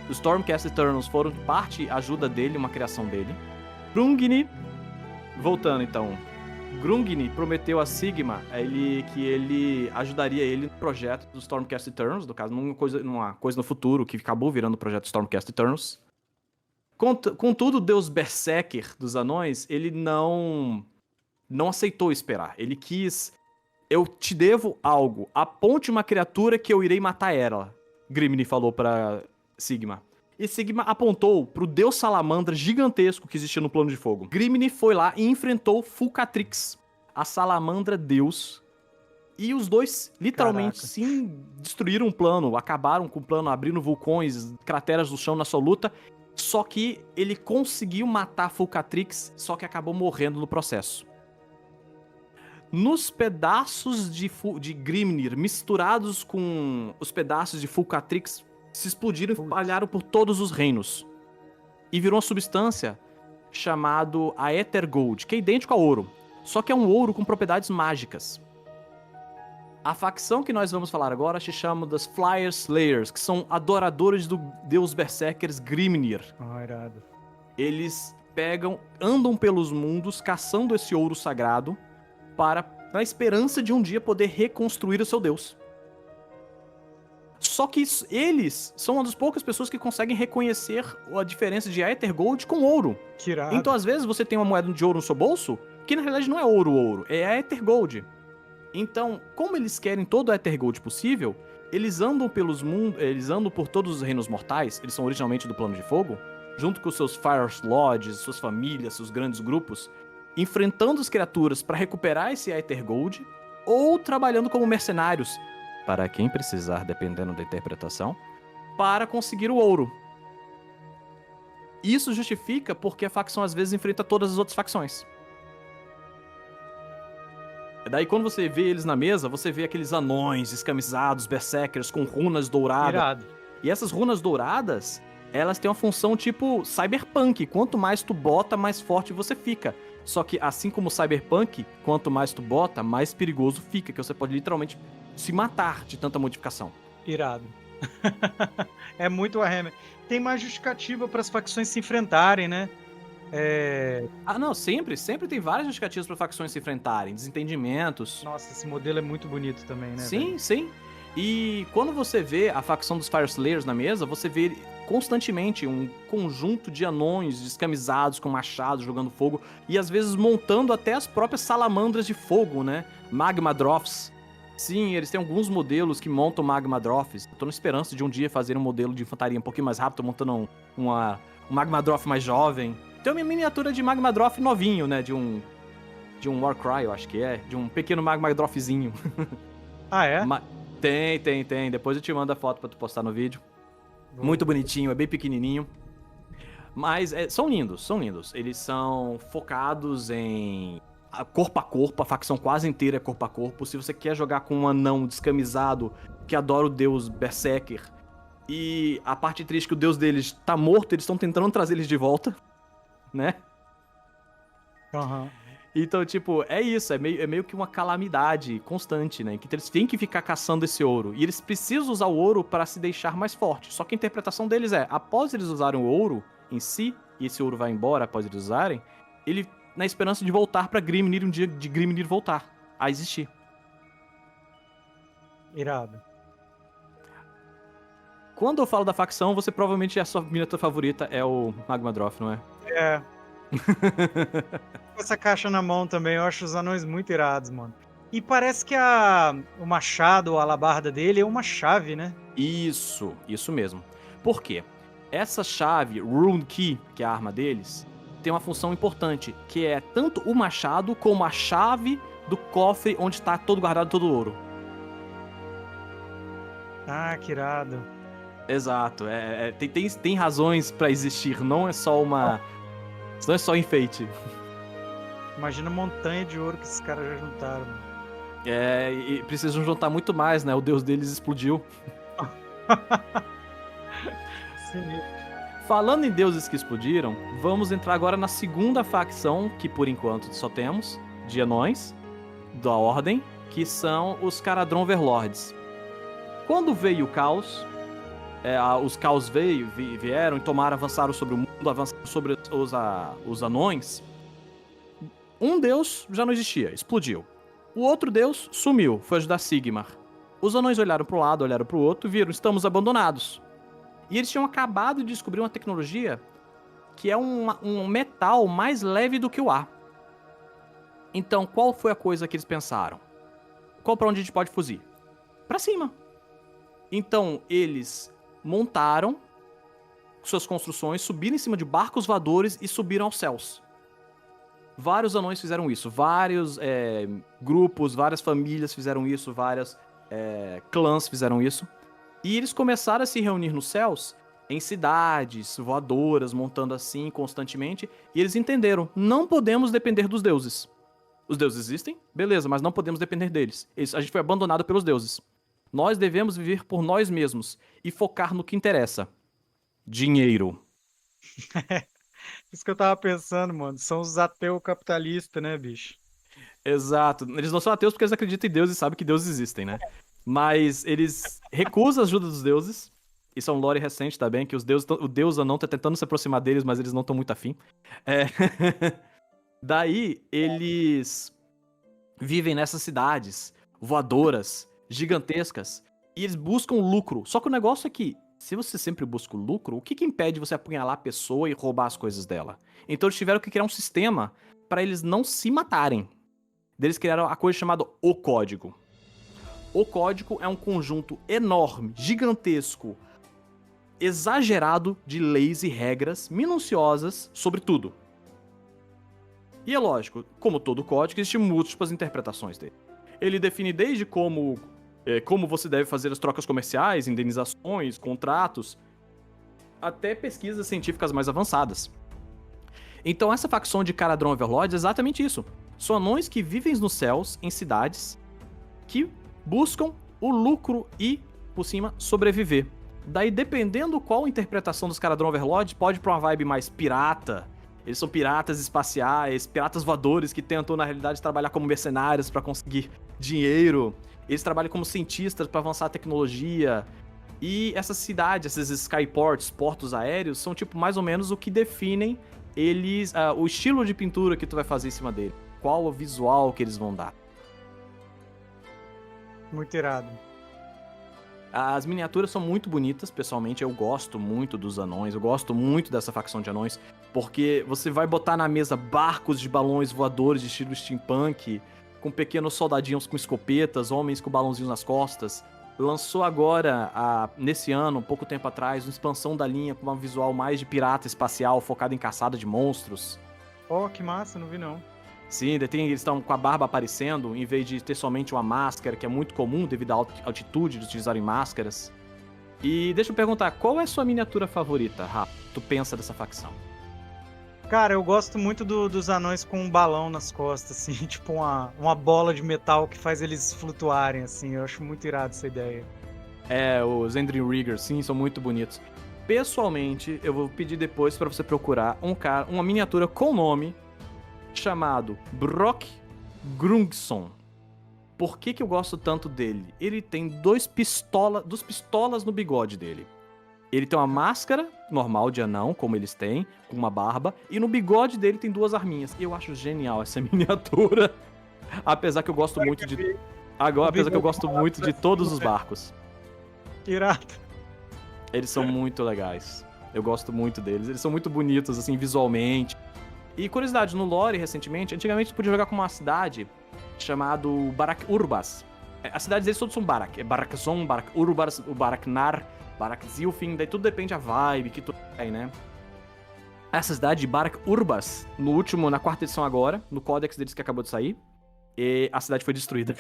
[SPEAKER 2] Os Stormcast Eternals foram ajuda dele, uma criação dele. Grungni, voltando então, Grungni prometeu a Sigmar que ele ajudaria ele no projeto dos Stormcast Eternals, no caso, numa coisa no futuro que acabou virando o projeto Stormcast Eternals. Contudo, o deus Berserker dos anões, ele não aceitou esperar. Ele quis: eu te devo algo, aponte uma criatura que eu irei matar ela, Grimni falou pra Sigmar. E Sigmar apontou pro deus salamandra gigantesco que existia no plano de fogo. Grimni foi lá e enfrentou Fulcatrix, a salamandra deus. E os dois literalmente sim destruíram o plano, acabaram com o plano, abrindo vulcões, crateras no chão na sua luta. Só que ele conseguiu matar Fulcatrix, só que acabou morrendo no processo. Nos pedaços de Grimnir misturados com os pedaços de Fulcatrix, se explodiram e espalharam por todos os reinos. E virou uma substância chamada Aether Gold, que é idêntico a ouro. Só que é um ouro com propriedades mágicas. A facção que nós vamos falar agora se chama das Flyer Slayers, que são adoradores do deus Berserkers Grimnir.
[SPEAKER 1] Irado.
[SPEAKER 2] Eles andam pelos mundos caçando esse ouro sagrado na esperança de um dia poder reconstruir o seu deus. Só que eles são uma das poucas pessoas que conseguem reconhecer a diferença de Aether Gold com ouro.
[SPEAKER 1] Que irado.
[SPEAKER 2] Então, às vezes, você tem uma moeda de ouro no seu bolso, que na realidade não é ouro, é Aether Gold. Então, como eles querem todo o Aether Gold possível, eles andam pelos mundos, eles andam por todos os reinos mortais, eles são originalmente do Plano de Fogo, junto com seus Fire Lords, suas famílias, seus grandes grupos, enfrentando as criaturas para recuperar esse Aether Gold, ou trabalhando como mercenários, para quem precisar, dependendo da interpretação, para conseguir o ouro. Isso justifica porque a facção às vezes enfrenta todas as outras facções. Daí quando você vê eles na mesa, você vê aqueles anões escamisados, berserkers, com runas douradas.
[SPEAKER 1] Irado.
[SPEAKER 2] E essas runas douradas, elas têm uma função tipo cyberpunk. Quanto mais tu bota, mais forte você fica. Só que assim como o cyberpunk, quanto mais tu bota, mais perigoso fica. Que você pode literalmente se matar de tanta modificação.
[SPEAKER 1] Irado. É muito Warhammer. Tem mais justificativa para as facções se enfrentarem, né?
[SPEAKER 2] Não, sempre tem várias justificativas para facções se enfrentarem, desentendimentos.
[SPEAKER 1] Nossa, esse modelo é muito bonito também, né?
[SPEAKER 2] Sim,
[SPEAKER 1] velho?
[SPEAKER 2] sim. E quando você vê a facção dos Fire Slayers na mesa, você vê constantemente um conjunto de anões descamisados com machados jogando fogo e às vezes montando até as próprias salamandras de fogo, né? Magmadroths. Sim, eles têm alguns modelos que montam Magmadroths. Eu tô na esperança de um dia fazer um modelo de infantaria um pouquinho mais rápido, montando um Magmadroth mais jovem. Tem uma miniatura de Magmadroth novinho, né? De um Warcry, eu acho que é. De um pequeno Magmadrothzinho.
[SPEAKER 1] Ah, é?
[SPEAKER 2] Tem. Depois eu te mando a foto pra tu postar no vídeo. Muito bonitinho, é bem pequenininho. Mas são lindos. Eles são focados em corpo a corpo, a facção quase inteira é corpo a corpo. Se você quer jogar com um anão descamisado que adora o deus Berserker, e a parte triste é que o deus deles tá morto, eles estão tentando trazer eles de volta, né?
[SPEAKER 1] Uhum.
[SPEAKER 2] Então, tipo, é isso, é meio que uma calamidade constante, né? Que eles têm que ficar caçando esse ouro. E eles precisam usar o ouro para se deixar mais forte. Só que a interpretação deles após eles usarem o ouro em si, e esse ouro vai embora após eles usarem, ele, na esperança de voltar pra Grimnir, um dia de Grimnir voltar a existir.
[SPEAKER 1] Irado.
[SPEAKER 2] Quando eu falo da facção, você provavelmente a sua miniatura favorita é o Magmadroth, não é?
[SPEAKER 1] É. Com essa caixa na mão também, eu acho os anões muito irados, mano. E parece que o machado ou a alabarda dele é uma chave, né?
[SPEAKER 2] Isso mesmo. Por quê? Essa chave, Rune Key, que é a arma deles, tem uma função importante, que é tanto o machado como a chave do cofre onde está todo guardado todo o ouro.
[SPEAKER 1] Ah, que irado.
[SPEAKER 2] Exato. Tem razões pra existir, não é só não é só enfeite.
[SPEAKER 1] Imagina a montanha de ouro que esses caras já juntaram. Mano.
[SPEAKER 2] E precisam juntar muito mais, né? O deus deles explodiu.
[SPEAKER 1] Sinistro.
[SPEAKER 2] Falando em deuses que explodiram, vamos entrar agora na segunda facção, que por enquanto só temos, de anões, da Ordem, que são os Caradron Overlords. Quando veio o caos, os caos vieram e avançaram sobre o mundo, avançaram sobre os anões. Um deus já não existia, explodiu. O outro deus sumiu, foi ajudar Sigmar. Os anões olharam para um lado, olharam para o outro e viram, estamos abandonados. E eles tinham acabado de descobrir uma tecnologia que é um metal mais leve do que o ar. Então, qual foi a coisa que eles pensaram? Pra onde a gente pode fugir? Pra cima. Então, eles montaram suas construções, subiram em cima de barcos voadores e subiram aos céus. Vários anões fizeram isso. Vários grupos, várias famílias fizeram isso. Várias clãs fizeram isso. E eles começaram a se reunir nos céus, em cidades voadoras, montando assim constantemente. E eles entenderam, não podemos depender dos deuses. Os deuses existem, beleza, mas não podemos depender deles. A gente foi abandonado pelos deuses. Nós devemos viver por nós mesmos e focar no que interessa. Dinheiro.
[SPEAKER 1] Isso que eu tava pensando, mano. São os ateus capitalistas, né, bicho?
[SPEAKER 2] Exato. Eles não são ateus porque eles acreditam em Deus e sabem que deuses existem, né? Mas eles recusam a ajuda dos deuses. Isso é um lore recente também, que o deus anão tá tentando se aproximar deles, mas eles não estão muito afim. Daí, eles vivem nessas cidades voadoras, gigantescas, e eles buscam lucro. Só que o negócio é que, se você sempre busca o lucro, o que impede você apunhalar a pessoa e roubar as coisas dela? Então eles tiveram que criar um sistema para eles não se matarem. Eles criaram a coisa chamada O Código. O Código é um conjunto enorme, gigantesco, exagerado de leis e regras minuciosas sobre tudo. E é lógico, como todo código, existem múltiplas interpretações dele. Ele define desde como você deve fazer as trocas comerciais, indenizações, contratos, até pesquisas científicas mais avançadas. Então essa facção de Caradron Overlords é exatamente isso. São anões que vivem nos céus, em cidades, que buscam o lucro e, por cima, sobreviver. Daí, dependendo qual interpretação dos Caradron Overlords, pode ir pra uma vibe mais pirata. Eles são piratas espaciais, piratas voadores que tentam, na realidade, trabalhar como mercenários para conseguir dinheiro. Eles trabalham como cientistas para avançar a tecnologia. E essas cidades, esses skyports, portos aéreos, são tipo mais ou menos o que definem eles, o estilo de pintura que tu vai fazer em cima dele. Qual o visual que eles vão dar.
[SPEAKER 1] Muito irado.
[SPEAKER 2] As miniaturas são muito bonitas, pessoalmente, eu gosto muito dos anões, eu gosto muito dessa facção de anões, porque você vai botar na mesa barcos de balões voadores de estilo steampunk, com pequenos soldadinhos com escopetas, homens com balãozinhos nas costas. Lançou agora, nesse ano, pouco tempo atrás, uma expansão da linha com um visual mais de pirata espacial, focado em caçada de monstros.
[SPEAKER 1] Oh, que massa, não vi não.
[SPEAKER 2] Sim, eles estão com a barba aparecendo, em vez de ter somente uma máscara, que é muito comum devido à altitude de utilizarem máscaras. E deixa eu perguntar, qual é a sua miniatura favorita, Rafa? Tu pensa dessa facção?
[SPEAKER 1] Cara, eu gosto muito dos anões com um balão nas costas, assim, tipo uma bola de metal que faz eles flutuarem, assim. Eu acho muito irado essa ideia.
[SPEAKER 2] Os Endrinriggers, sim, são muito bonitos. Pessoalmente, eu vou pedir depois pra você procurar uma miniatura com nome chamado Brock Grungson. Por que eu gosto tanto dele? Ele tem duas pistolas no bigode dele. Ele tem uma máscara normal de anão, como eles têm, com uma barba, e no bigode dele tem duas arminhas. Eu acho genial essa miniatura. Apesar que eu gosto muito de todos os barcos.
[SPEAKER 1] Irado.
[SPEAKER 2] Eles são muito legais. Eu gosto muito deles. Eles são muito bonitos, assim, visualmente. E curiosidade, no lore, recentemente, antigamente você podia jogar com uma cidade chamada Barak Urbas. As cidades deles todos são Barak. É Barakzon, Barak Urbas, o Baraknar, Barak Zilfin, daí tudo depende da vibe que tu tem, né? Essa cidade de Barak Urbas, na quarta edição agora, no códex deles que acabou de sair, e a cidade foi destruída.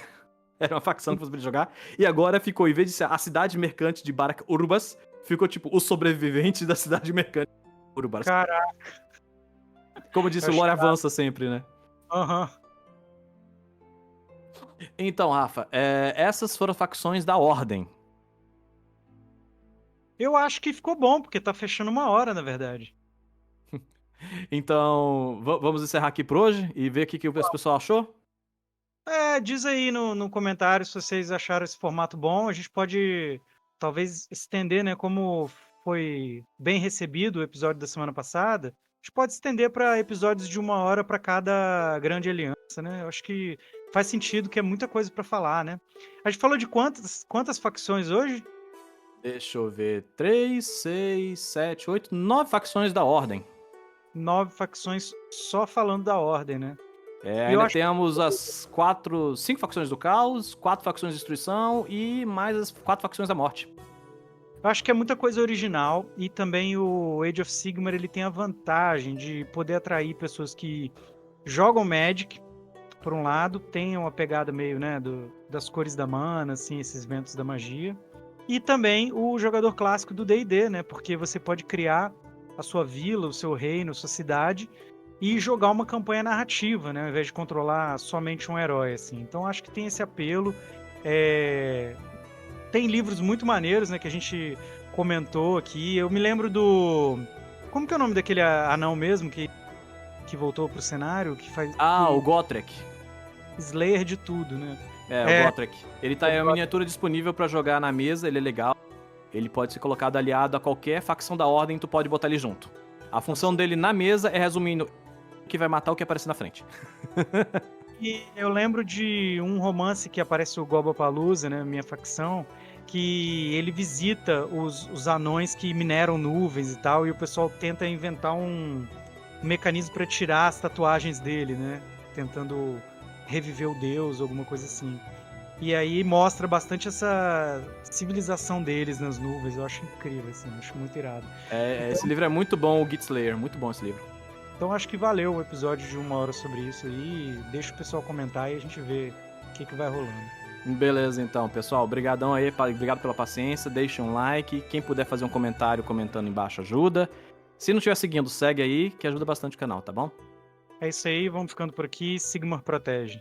[SPEAKER 2] Era uma facção que você podia jogar, e agora ficou, em vez de ser a cidade mercante de Barak Urbas, ficou tipo os sobreviventes da cidade mercante de Urbas.
[SPEAKER 1] Caraca.
[SPEAKER 2] Como disse, o lore avança sempre, né?
[SPEAKER 1] Aham.
[SPEAKER 2] Então, Rafa, essas foram facções da Ordem.
[SPEAKER 1] Eu acho que ficou bom, porque tá fechando 1 hora, na verdade.
[SPEAKER 2] Então, vamos encerrar aqui por hoje e ver o que o pessoal achou?
[SPEAKER 1] Diz aí no comentário se vocês acharam esse formato bom. A gente pode talvez estender, né? Como foi bem recebido o episódio da semana passada, a gente pode estender para episódios de 1 hora para cada grande aliança, né? Eu acho que faz sentido, que é muita coisa para falar, né? A gente falou de quantas facções hoje?
[SPEAKER 2] Deixa eu ver. 3, 6, 7, 8, 9 facções da Ordem.
[SPEAKER 1] 9 facções só falando da ordem, né? E eu
[SPEAKER 2] Ainda
[SPEAKER 1] acho
[SPEAKER 2] temos as 5 facções do caos, 4 facções de destruição e mais as 4 facções da morte.
[SPEAKER 1] Eu acho que é muita coisa original e também o Age of Sigmar ele tem a vantagem de poder atrair pessoas que jogam Magic, por um lado, tem uma pegada meio, né, das cores da mana, assim, esses ventos da magia, e também o jogador clássico do D&D, né, porque você pode criar a sua vila, o seu reino, a sua cidade e jogar uma campanha narrativa, né, ao invés de controlar somente um herói, assim. Então acho que tem esse apelo. Tem livros muito maneiros, né, que a gente comentou aqui. Eu me lembro do... Como que é o nome daquele anão mesmo que voltou pro cenário? Que faz...
[SPEAKER 2] O Gotrek.
[SPEAKER 1] Slayer de tudo, né?
[SPEAKER 2] O Gotrek. Ele tá em uma miniatura disponível pra jogar na mesa, ele é legal. Ele pode ser colocado aliado a qualquer facção da Ordem, tu pode botar ele junto. A função dele na mesa é, resumindo, que vai matar o que aparecer na frente.
[SPEAKER 1] E eu lembro de um romance que aparece o Gobapalooza, né, minha facção, que ele visita os anões que mineram nuvens e tal, e o pessoal tenta inventar um mecanismo para tirar as tatuagens dele, né, tentando reviver o deus, alguma coisa assim. E aí mostra bastante essa civilização deles nas nuvens. Eu acho incrível, assim, acho muito irado.
[SPEAKER 2] Esse livro é muito bom, o Git Slayer, muito bom esse livro.
[SPEAKER 1] Então acho que valeu o episódio de 1 hora sobre isso aí. Deixa o pessoal comentar e a gente vê o que vai rolando.
[SPEAKER 2] Beleza, então, pessoal. Obrigadão aí, obrigado pela paciência. Deixa um like. Quem puder fazer um comentário comentando embaixo ajuda. Se não estiver seguindo, segue aí, que ajuda bastante o canal, tá bom?
[SPEAKER 1] É isso aí, vamos ficando por aqui. Sigmar protege.